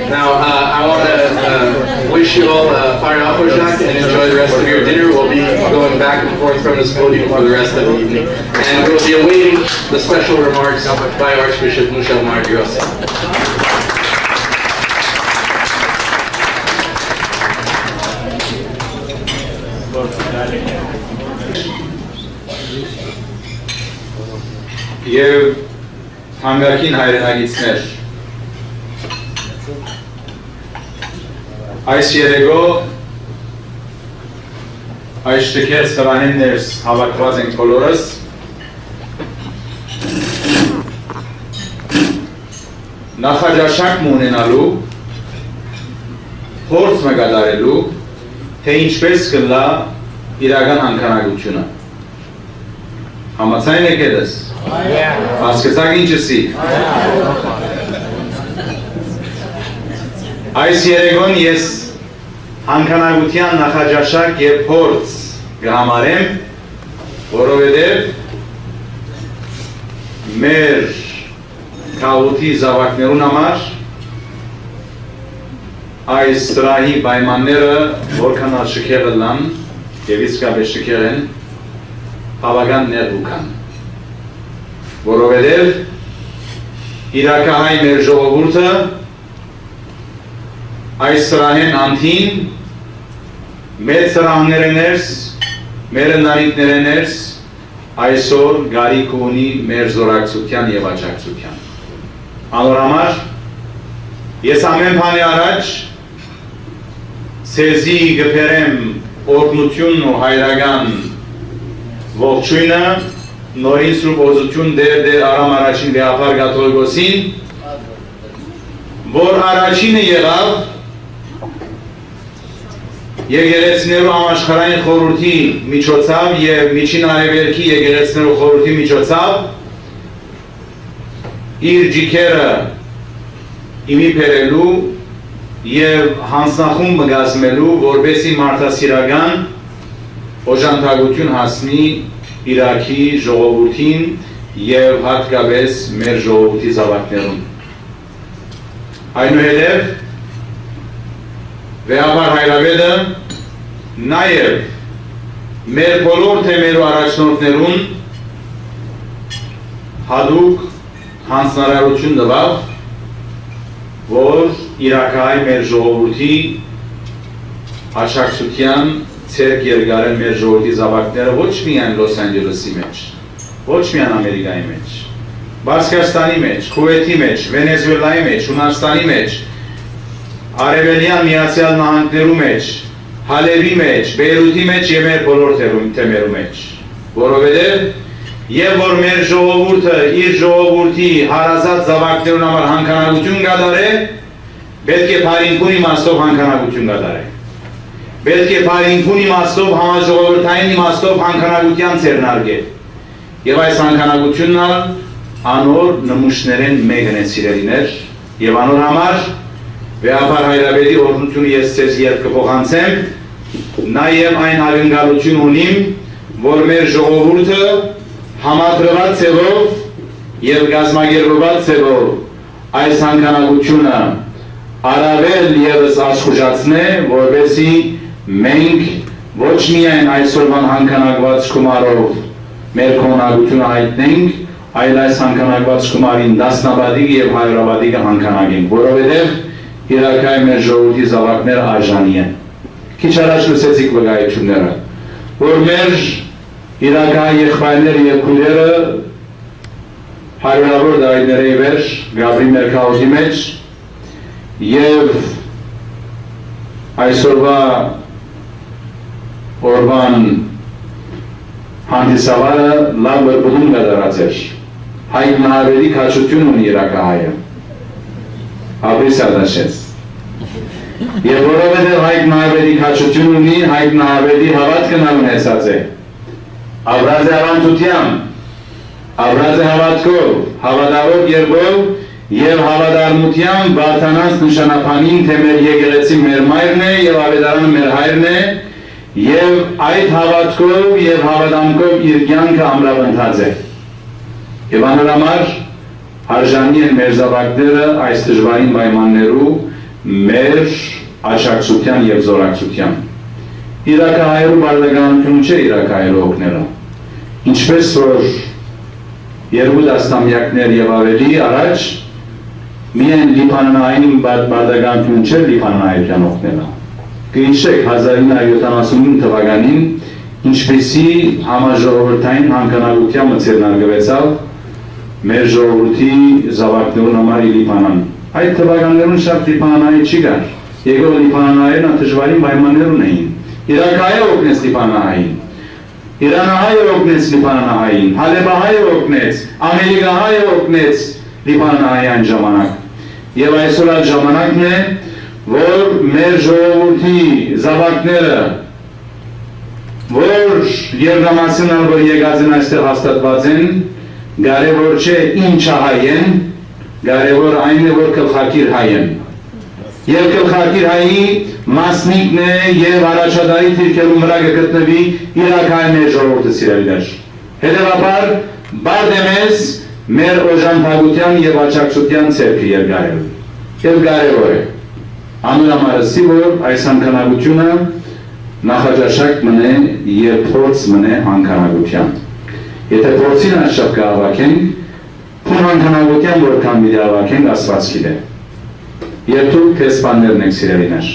Now, I want to wish you all fire up Jack and enjoy the rest of your dinner. We'll be going back and forth from this podium for the rest of the evening. And we'll be awaiting the special remarks by Archbishop Mushel Mardios. Եվ հանգարքին հայրենագիցներ, այս երեգո այս շքեր սրահեն ներս հավաքված ենք բոլորս նախաճաշակ ունենալու փորձ մգադարելու թե ինչպես կլա իրական հանքանակությունը համաձայն եք էլս հասկացաք ինչսի այս երեգոն ես հանքանակության նախաճաշակ և փորձ կհամարեմ, որովհետև մեր քաղուտի զավակներուն համար այս սրահի պայմանները որքան շքեղը լան և իսկապես շքեղ են բավական ներդուքան, որովհետև իրաքահայ մեր ժողովուրդը այս սրահեն անթին մեծ սրահները ներս, մեր ընտանիքները ներս այսօր գարիք ունի մեր զորակցության և աջակցության։ Անոր համար ես ամեն բանի առաջ ցեզի գբերեմ օրհնությունն ու հայրական ողջույնը նորին սուրբ օզություն դեր Արամ առաջին Գեհապար Կաթողիկոսին, որ առաջինը եղավ եկեղեցիներու համաշխարհային խորհրդի միջոցով և Միջին Արևելքի եկեղեցիներու խորհրդի միջոցով իր ջիքերը իմի բերելու և հանձնախումբ կազմելու, որպեսզի մարդասիրական օժանդակություն հասնի Իրաքի ժողովրդին և հատկապես մեր ժողովրդի զավակներուն։ Այնուհետև Վեհապար Հայրապետը նաև մեր բոլոր թեմերու առաջնորդներուն հատուկ հանձնարարություն տվավ, որ իրաքահայ մեր ժողովրդի աջակցության ցերկ երկարեն մեր ժողովրդի զավակները ոչ միայն Լոս Անջելեսի մեջ, ոչ միայն Ամերիկայի մեջ, Բասկաստանի մեջ, Քուվեթի մեջ, Վենեսուելայի մեջ, Հունաստանի մեջ, Արևելյան Միացյալ Նահանգներու մեջ, Հալեբի մեջ, Բեյրութի մեջ և մեր բոլոր թեմերու մեջ, որովհետև և որ մեր ժողովուրդը իր ժողովուրդի հարազատ զավակներուն համար հանքանակություն կատարե, պետք է փարինքուն իմաստով հանքանակություն կատարե, պետք է փարինքուն իմաստով համաժողովրդային իմաստով հանքանակության ձեռնարկե, և այս հանքանակությունն անոր նմուշներեն մեկն է սիրելիներ, և անոր համար Վեհապար Հայրապետի օրհնությունը ես ձեզ երբ կփոխանցեմ, նաև այն ակնկալություն ունիմ, որ մեր ժողովուրդը համադրված ձևով և կազմակերպված ձևով այս հանքանակությունը առավել ևս աշխուժացնե, որպեսզի մենք ոչ միայն այսօրվան հանքանակված գումարով մեր կողմնակությունը հայտնենք, այլ այս հանքանակված գումարին դասնապատիկ և հարյուրապատիկը հանքանակենք, որովհետև իրաքահայ մեր ժողովրդի զավակները արժանի են։ Քիչ առաջ լսեցիք վկայությունները, որ մեր իրաքահայ եղբայրները և քույրերը հարյուրավոր դարիների վերջ գաբրի մեր քաղաքի մեջ և այսօրվա օրվան հանդիսավարը լավ բրբուդում կատարած էր։ Հայկ Նահավերի քաջություն ունի իրաքահայը։ Ապրիս ադաշեց։ Եվ որովհետև Հայկ Նահավերի քաջություն ունի, Հայկ Նահավերի հավատքը նա ունեցած է։ Ապրած է ավանդությամբ, ապրած է հավատքով, հավատավոր երբով և հավատարմությամբ բարդանած նշանափանին, թե մեր եկեղեցի մեր մայրն է և ավետարանը մեր հայրն է, և այդ հավատքով և հավատամքով իր կյանքը ամրապնդած է։ Եվ անոր համար արժանի են մեր զավակները այս դժվարին պայմաններու մեր աջակցության և զորակցության։ Իրաքահայերու բարդականություն չէ իրաքահայերու օգնելը։ Ինչպես որ երկու տասնամյակներ և ավելի առաջ միայն Լիբանանային բարդականություն չէ Լիբանանայության օգնելը։ Կհիշեք 1975 թվականին ինչպեսի համաժողովրդային հանքանակությամբ ձեռնարկվեցավ մեր ժողովրդի զավակներուն համար Լիբանան։ Այդ թվականներուն շատ Լիբանանայի չի գար։ Եկող Լիբանանայերն դժվարին պայմաններ ունեին Իրաքահայը օգնեց Լիբանանահային, Իրանահայը օգնեց Լիբանանահային, Հալեբահայը օգնեց, Ամերիկահայը օգնեց Լիբանանահայի այն ժամանակ։ Եվ այսօր այդ ժամանակն է, որ մեր ժողովրդի զավակները, որ երգամասինալ, որ եկած են այստեղ հաստատված են, կարևոր չէ ինչ հայ են, կարևոր այն է, որ գլխակիր հայ են։ Եվ գլխակիր հայի մասնիկն է եւ առաջադարի թիրքերում վրա կգտնվի իրաքահայ ժողովուրդը սիրելիներ։ Հետևաբար բարդ է մեզ մեր օժանդակության եւ աջակցության ցերկը երկարել։ Եվ կարևոր է անունամարսի, որ այս անքանակությունը նախաճաշակ մնե եւ փորձ մնե անքանակության։ Եթե փորձին աշխատ կհավաքենք, փոն անքանակության որքան մի հավաքենք Աստված գիտե։ Եվ դուք տեսպաններն եք սիրելիներ,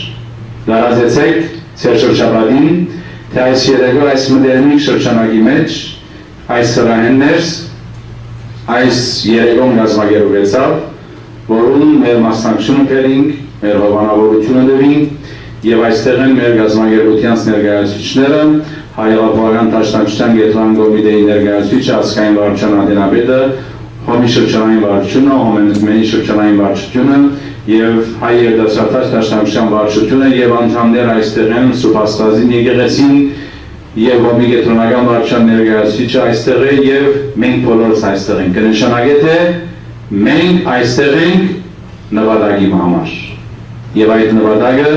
լարազեցեք ձեր շրջապատին, թե այս երեկո այս մտերմիկ շրջանակի մեջ այս սրահեններս այս երեկոն գազմագերուվեցավ, որում մեր մասնակցությունը կերինք, մեր հովանավորությունը դրինք եւ այստեղ են մեր գազմագերության ներկայացուցիչները, հայրապահական դաշնակցության գետրան կոմիտեի ներկայացուցիչը, ազգային վարչության անդենապետը, հոմի շրջանային վարչությունը, հոմենտմենի շրջանային վարչությունը եւ հայ երդասարտաց դաշնակցության վարչությունը եւ անդամներ այստեղ են Սուրբ Աստվածին եկեղեցին եւ հոմի գետրոնական վարչության ներկայացուցիչը այստեղ է եւ մենք բոլորս այստեղ ենք։ Կնշանակե թե մենք այստեղ ենք նվադագի համար եւ այդ նվադագը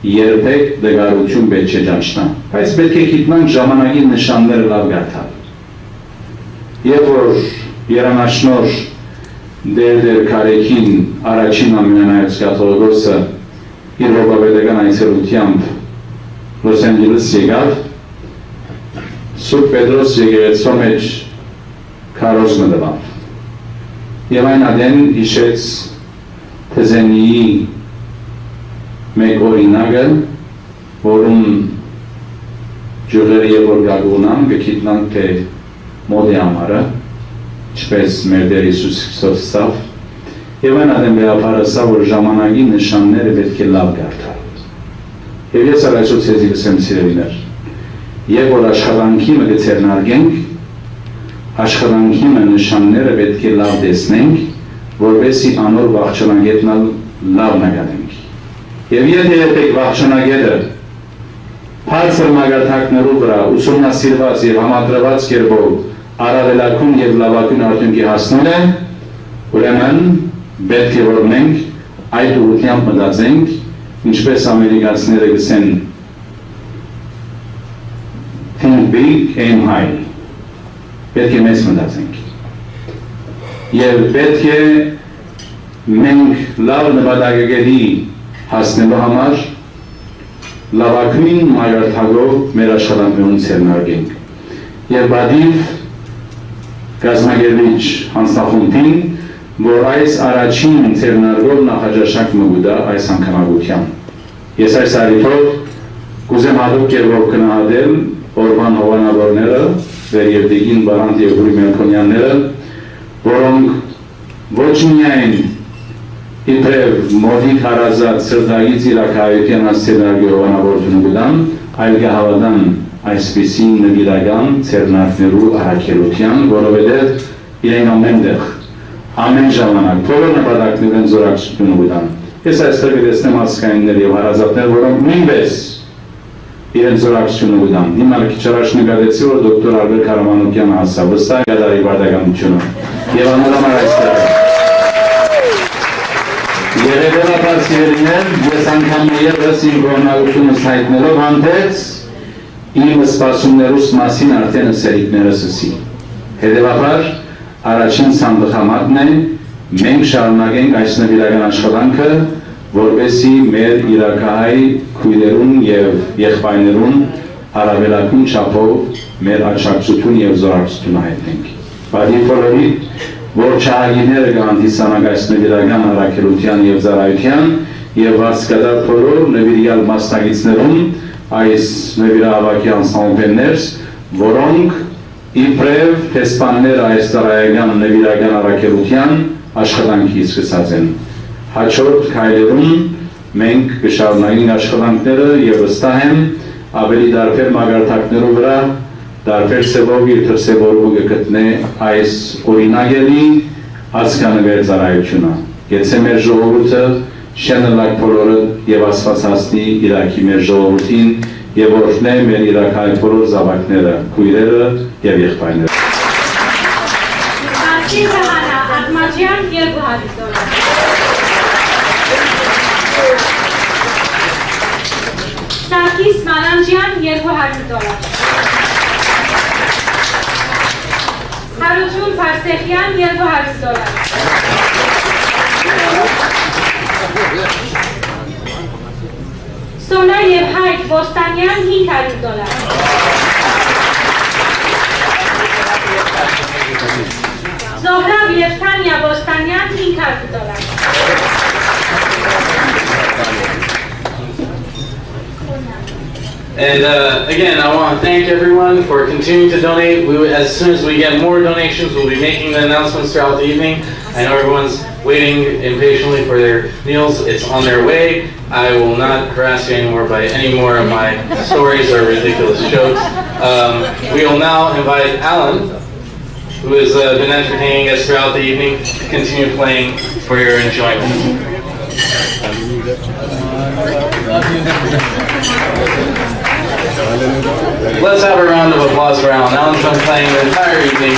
երբեք դգարություն պետք չէ ճանչնա, բայց պետք է գիտնանք ժամանակի նշանները լավ գարտալ։ Եվ որ երանաշնոր դեր կարեկին առաջին ամենայց կաթողիկոսը իր հոգավետական այցելությամբ Լոս Անջելես եկավ, Սուրբ Պետրոս եկեղեցու մեջ քարոզը տվավ եւ այն ադեն հիշեց Թեզենիի մեկ օրինակը, որում ջուրերը եւ որ գագունան գիտնանք թե մոդի ամառը չպես մեր Տեր Հիսուս Քրիստոսով եւ այն ադեմբերապարասա, որ ժամանակի նշանները պետք է լավ գարտալ։ Եվ ես առաջոց եզի կսեմ սիրելիներ, եւ որ աշխատանքի մը գցերնարգենք, աշխատանքի մը նշանները պետք է լավ տեսնենք, որովհետեւ անոր վախճանագետնալ լավ նկատենք։ Եվ եթե երբեք վախճանագետը բարձր մագարտակներով վրա ուսումնասիրված եւ համադրված կերպով առավելակում եւ լավակուն արդյունքի հասնել է, ուրեմն պետք է որ մենք այդ ուղղությամբ մտածենք, ինչպես ամերիկացիները գսեն think big, aim high, պետք է մեծ մտածենք եւ պետք է մենք լավ նպատակների հասնելու համար լավակուն մագարտակով մեր աշխատանքներուն ցերնարգենք եւ բադիվ Գազմագերվիչ հանձնախումբին, որ այս առաջին ցերնարգով նախաճաշակ մգուտա այս անգամագությամբ։ Ես այս արիթով կուզեմ հատուկ կերպով գնահատել օրվան հովանավորները, վերևդիկին Բարանտ եւ Հուրի Մելքոնյանները, որոնք ոչ միայն իբրև մոդիկ հարազատ սրտագից իրաքահայության ցերնարգի հովանավորությունը գտան, այլ կհավատան այսպիսին նվիրական ցերնարկներու առաքելության, որովհետև իրեն ամենտեղ, ամեն ժամանակ, բոլոր նպատակներն զորակցություն ունեն։ Ես այստեղ կտեսնեմ ազգայիններ եւ հարազատներ, որոնք նույնպես իրեն զորակցություն ունեն։ Հիմա քիչ առաջ նկատեցի, որ դոկտոր Ալբերտ Կարամանոկյանը ասավ, վստահ գադարի բարդականությունը եւ անորոշ այստեղ։ Երևանապար սիրելիներ, ես անգամ եւս իմ գոհնակությունս հայտնելով հանդերձ իմ սպասումներուս մասին արդեն սերիկներս ասի։ Հետևաբար, առաջին սանդղամատն է, մենք շարունակենք այս նվիրական աշխատանքը, որպեսզի մեր իրաքահայ քույրերուն եւ եղբայրներուն առավելակուն չափով մեր աջակցություն եւ զորակցություն հայտնենք։ Բարի բոլորի, որ չահագիները կհանդիսանանք այս նվիրական առաքելության եւ ծառայության եւ վասկադար բոլոր նվիրյալ մասնակիցներուն այս նվիրահավաքի անձնավորներ, որոնք իբրև տեսպաններ այս ծառայական նվիրական առաքելության աշխատանքի սկսած են։ Հաջորդ քայլերում մենք կշարունակենք աշխատանքները եւ վստահ եմ ավելի դարբեր մագարտակներով վրա դարբեր սևով իր դրսևորումը կգտնե այս օրինակելի ազգանվեր ծառայությունը։ Գեցե մեր ժողովուրդը շենալակ բոլորը եւ Աստված հասնի Իրաքի մեր ժողովրդին եւ օրհնե մեր իրաքահայ բոլոր զավակները, քույրերը եւ եղբայրները։ Ատմաջյան 200 դոլար։ Սարգիս Մանանջյան 200 դոլար։ Հարություն Փարսեղյան 200 դոլար։ Սոնա եւ Հայկ Ոստանյան 500 դոլար։ Զոհրաբ եւ Թանյա Ոստանյան 500 դոլար։ And again, I want to thank everyone for continuing to donate. As soon as we get more donations, we'll be making the announcements throughout the evening. I know everyone's waiting impatiently for their meals. It's on their way. I will not harass you anymore by any more of my stories or ridiculous jokes. We will now invite Alan, who has been entertaining us throughout the evening, to continue playing for your enjoyment. Let's have a round of applause for Alan. Alan's been playing the entire evening.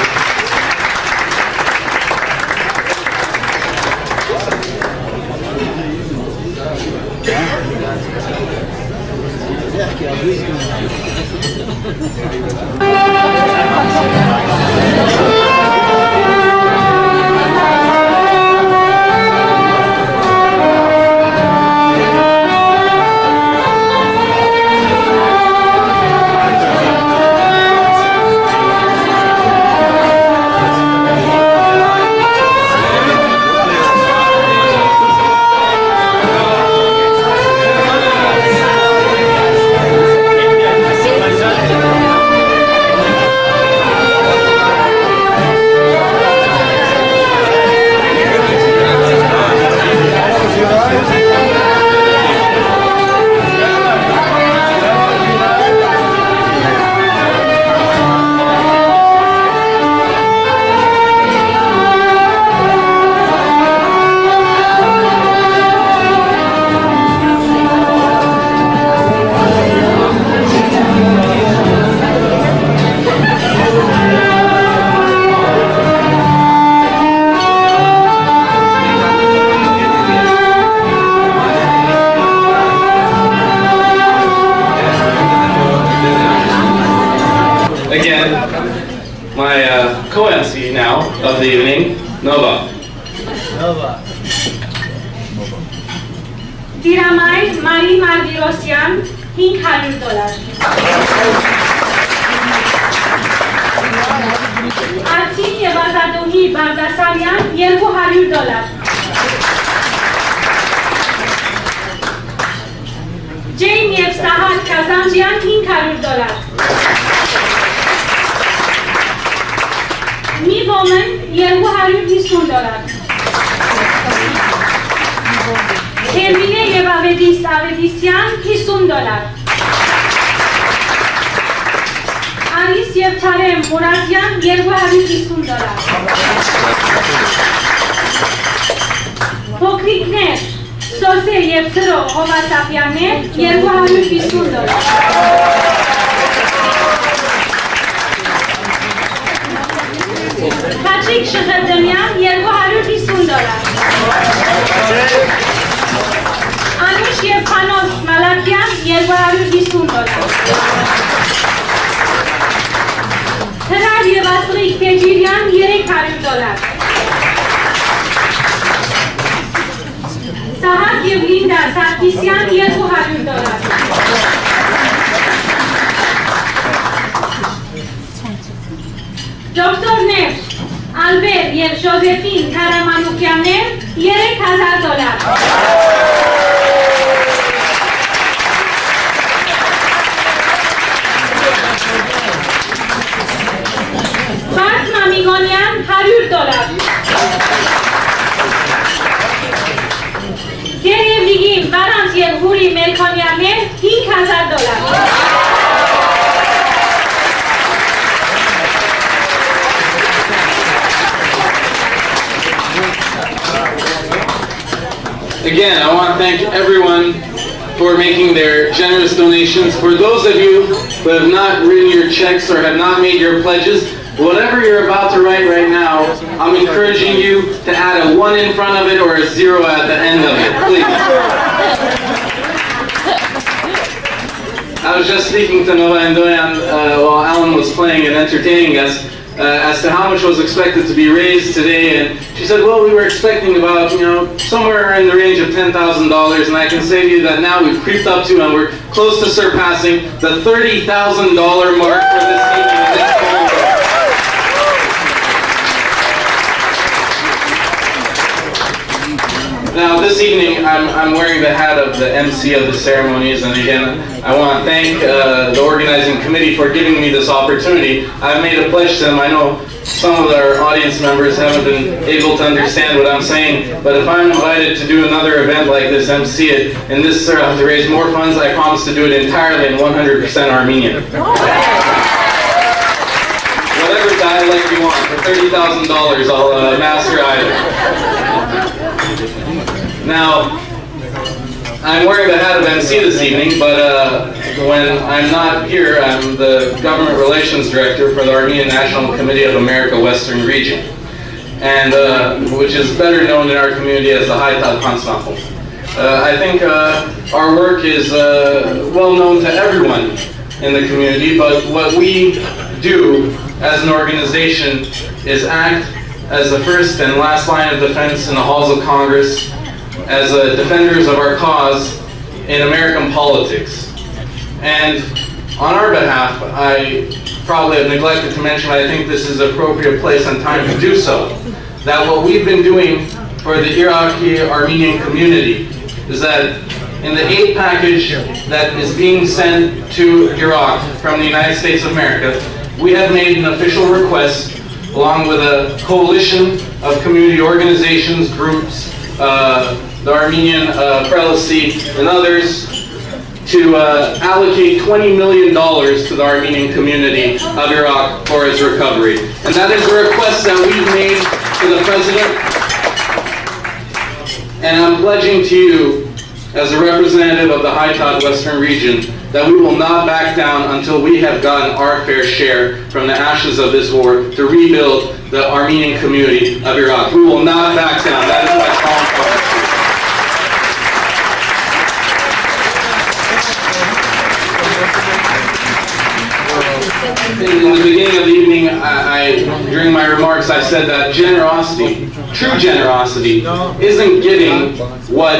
My co-MC now of the evening, Nova. Tiramay Mari Mardirosyan 500 dolar. Artin Yevazadohi Bardasaryan 200 dolar. Jane Yevsahat Kazanjian 500 dolar. Mi woman 250 dolar. Termine Yevavedisyan 50 dolar. Anis Yevtarem Muradyan 250 dolar. Pokrikner Sose Yevtro Hovasapyaner 250 dolar. Patrick Shahadamian 250 dolar. Anush Yevpanos Malakian 250 dolar. Hrar Yevasrik Tejirian 300 dolar. Sahat Yevlinda Sarkisyan 200 dolar. Dr. Nev Albert եւ Josephine Karamanukyanներ 3000 դոլար։ Բարդ Մամիգոնյան 100 դոլար։ Գերեվլիգին Վարանց եւ Հուրի Մելքոնյաններ 5000 դոլար։ Again, I want to thank everyone for making their generous donations. For those of you who have not written your checks or have not made your pledges, whatever you're about to write right now, I'm encouraging you to add a 1 in front of it or a 0 at the end of it, please. I was just speaking to Nova and Doyan while Alan was playing and entertaining us as to how much was expected to be raised today, and she said, well, we were expecting about, somewhere in the range of $10,000, and I can say to you that now we've creeped up to and we're close to surpassing the $30,000 mark for this evening. Now, this evening, I'm wearing the hat of the MC of the ceremonies, and again, I want to thank the organizing committee for giving me this opportunity. I've made a pledge to them. I know some of our audience members haven't been able to understand what I'm saying, but if I'm invited to do another event like this, MC it, and this to raise more funds, I promise to do it entirely in 100% Armenian. Whatever dialect you want, for $30,000, I'll master either. Now, I'm wearing the hat of MC this evening, but when I'm not here, I'm the Government Relations Director for the Armenian National Committee of America Western Region, and which is better known in our community as the Haitat Konstantinopol. I think our work is well known to everyone in the community, but what we do as an organization is act as the first and last line of defense in the halls of Congress, as defenders of our cause in American politics. And on our behalf, I probably have neglected to mention, I think this is an appropriate place and time to do so, that what we've been doing for the Iraqi Armenian community is that in the aid package that is being sent to Iraq from the United States of America, we have made an official request along with a coalition of community organizations, groups, the Armenian Prelacy, and others, to allocate $20 million to the Armenian community of Iraq for its recovery. And that is a request that we've made to the President. And I'm pledging to you, as a representative of the Haitat Western Region, that we will not back down until we have gotten our fair share from the ashes of this war to rebuild the Armenian community of Iraq. We will not back down. That is my calling for. In the beginning of the evening, during my remarks, I said that generosity, true generosity, isn't giving what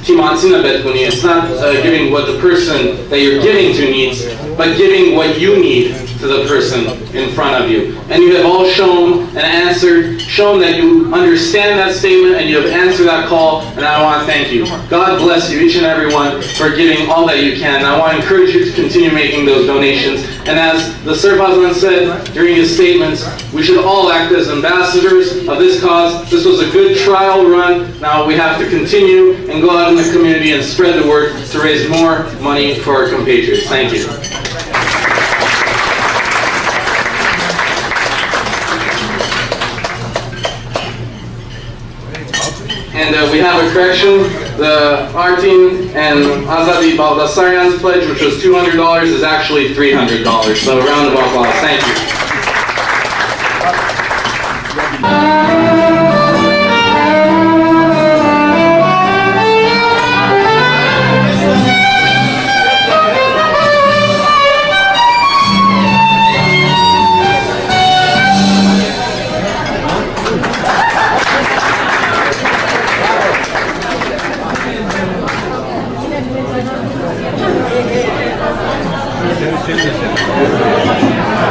it's not giving what the person that you're giving to needs, but giving what you need to the person in front of you. And you have all shown and answered, shown that you understand that statement and you have answered that call, and I want to thank you. God bless you, each and every one, for giving all that you can. And I want to encourage you to continue making those donations. And as the Serpazman said during his statements, we should all act as ambassadors of this cause. This was a good trial run. Now we have to continue and go out in the community and spread the word to raise more money for our compatriots. Thank you. And we have a correction. The Artin and Azadi Baldasaryan's pledge, which was $200, is actually $300. So a round of applause. Thank you.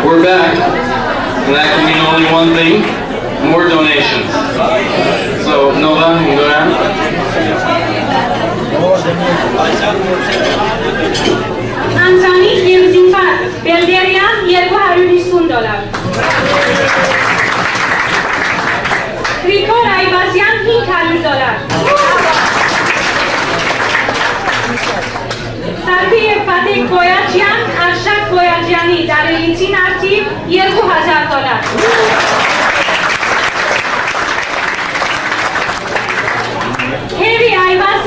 We're back, and that can mean only one thing: more donations. So, Nova, you can go down. Anthony Yevzifat, Bulgaria, $220. Grigor Ayvazian, $500. Sarpi Fateh Goyajian, Arshak Goyajiani, Darelitin Artiv, $2,000. Heavy Ayvaz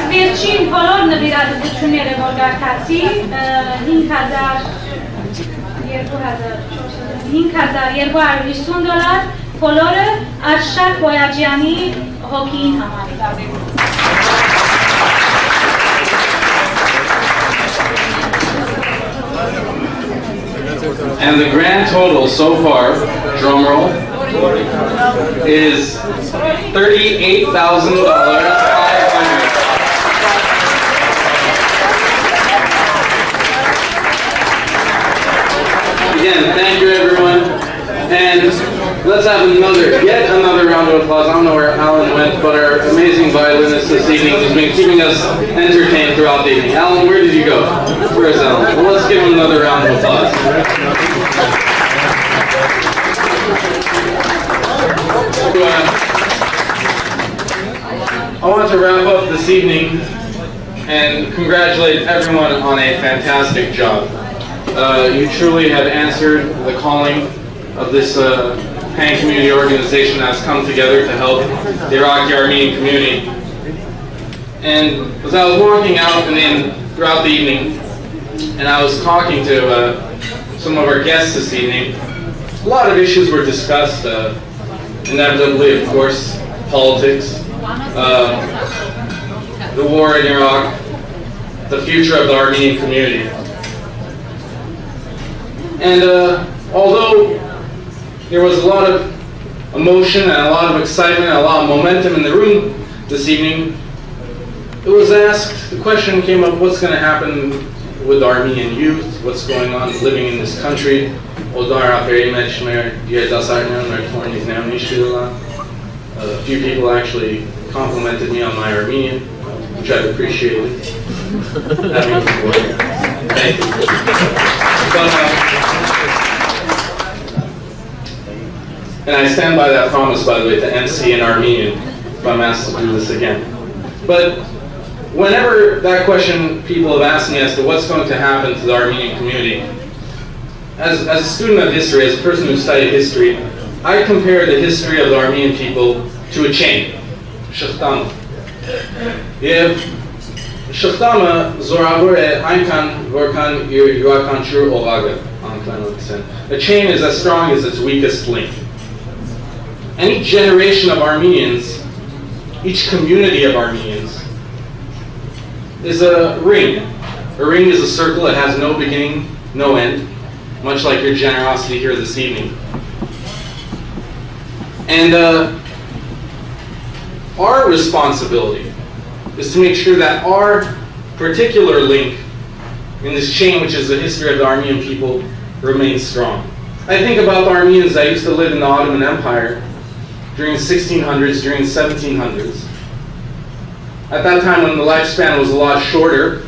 վերջին բոլոր նվիրատվությունները որ գարտացի 5,250 դոլար բոլորը Արշակ Բոյաջյանի հոգին համար։ And the grand total so far, drum roll, is $38,500. Again, thank you everyone, and let's have yet another round of applause. I don't know where Alan went, but our amazing violinist this evening has been keeping us entertained throughout the evening. Alan, where did you go? Where's Alan? Well, let's give him another round of applause. I want to wrap up this evening and congratulate everyone on a fantastic job. You truly have answered the calling of this pan-community organization that has come together to help the Iraqi Armenian community. And as I was walking out and then throughout the evening, and I was talking to some of our guests this evening, a lot of issues were discussed, inevitably, of course, politics, the war in Iraq, the future of the Armenian community. And although there was a lot of emotion and a lot of excitement and a lot of momentum in the room this evening, it was asked, the question came up, what's going to happen with the Armenian youth, what's going on living in this country. A few people actually complimented me on my Armenian, which I've appreciated. That means more. Thank you. But, and I stand by that promise, by the way, to MC in Armenian if I'm asked to do this again. But whenever that question people have asked me as to what's going to happen to the Armenian community, as a student of history, as a person who studied history, I compare the history of the Armenian people to a chain. Shkhtama. Եվ շղթամը զորավոր է այնքան որքան իր յուրաքանչյուր օղակը անկլանոց են. A chain is as strong as its weakest link. Any generation of Armenians, each community of Armenians, is a ring. A ring is a circle that has no beginning, no end, much like your generosity here this evening. And our responsibility is to make sure that our particular link in this chain, which is the history of the Armenian people, remains strong. I think about the Armenians that used to live in the Ottoman Empire during the 1600s, during the 1700s. At that time when the lifespan was a lot shorter,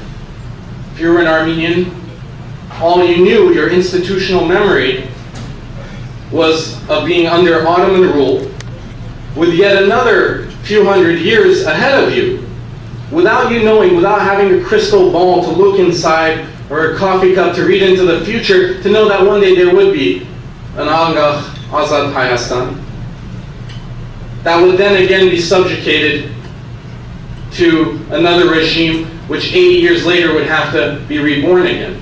if you were an Armenian, all you knew, your institutional memory, was of being under Ottoman rule, with yet another few hundred years ahead of you, without you knowing, without having a crystal ball to look inside, or a coffee cup to read into the future, to know that one day there would be an Agah Azad Hayastan, that would then again be subjugated to another regime, which 80 years later would have to be reborn again.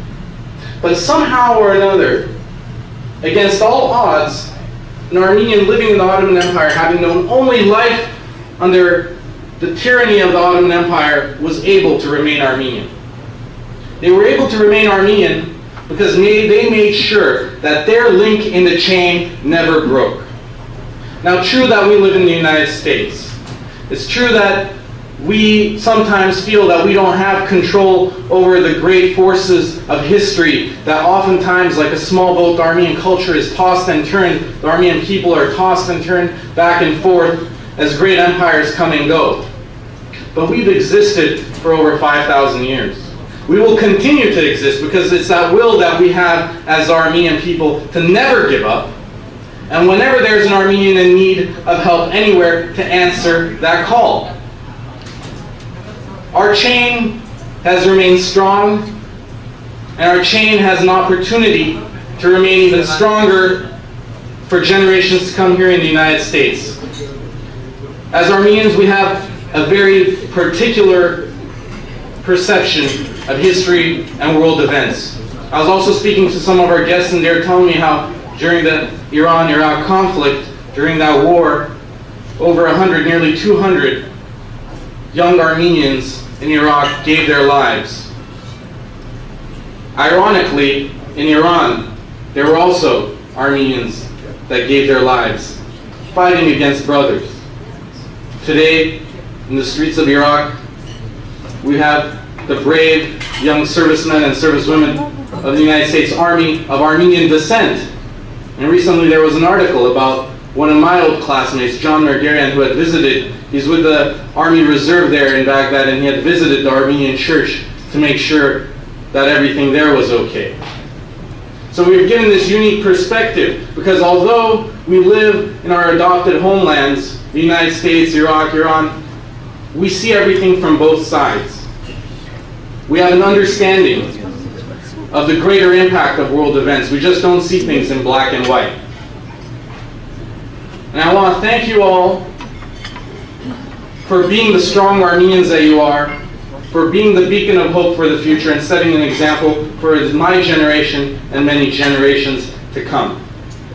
But somehow or another, against all odds, an Armenian living in the Ottoman Empire, having known only life under the tyranny of the Ottoman Empire, was able to remain Armenian. They were able to remain Armenian because they made sure that their link in the chain never broke. Now, true that we live in the United States. It's true that we sometimes feel that we don't have control over the great forces of history, that oftentimes, like a small boat, the Armenian culture is tossed and turned, the Armenian people are tossed and turned back and forth as great empires come and go. But we've existed for over 5,000 years. We will continue to exist because it's that will that we have as Armenian people to never give up, and whenever there's an Armenian in need of help anywhere, to answer that call. Our chain has remained strong, and our chain has an opportunity to remain even stronger for generations to come here in the United States. As Armenians, we have a very particular perception of history and world events. I was also speaking to some of our guests, and they were telling me how during the Iran-Iraq conflict, during that war, over 100, nearly 200 young Armenians in Iraq gave their lives. Ironically, in Iran, there were also Armenians that gave their lives, fighting against brothers. Today, in the streets of Iraq, we have the brave young servicemen and servicewomen of the United States Army of Armenian descent. And recently there was an article about one of my old classmates, John Margarian, who had visited, he's with the Army Reserve there in Baghdad, and he had visited the Armenian church to make sure that everything there was okay. So we've given this unique perspective, because although we live in our adopted homelands, the United States, Iraq, Iran, we see everything from both sides. We have an understanding of the greater impact of world events. We just don't see things in black and white. And I want to thank you all for being the strong Armenians that you are, for being the beacon of hope for the future and setting an example for my generation and many generations to come.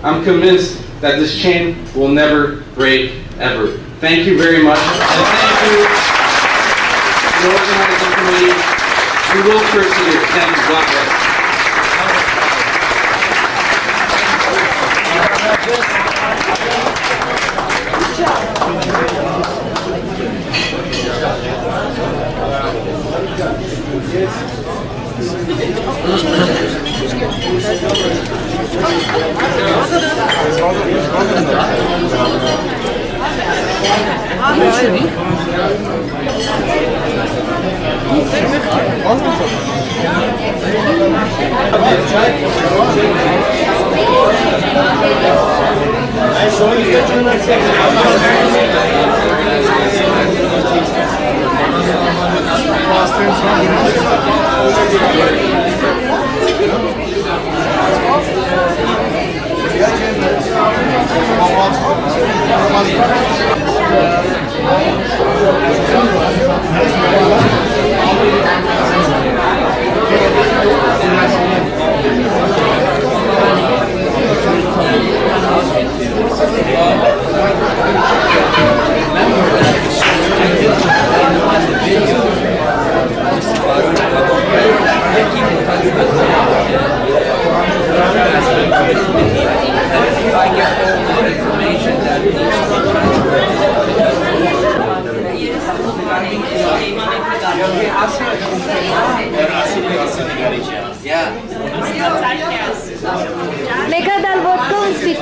I'm convinced that this chain will never break, ever. Thank you very much. And thank you to the organizing committee. We will persevere. Thank you. God bless. Mega dal vodka un speak.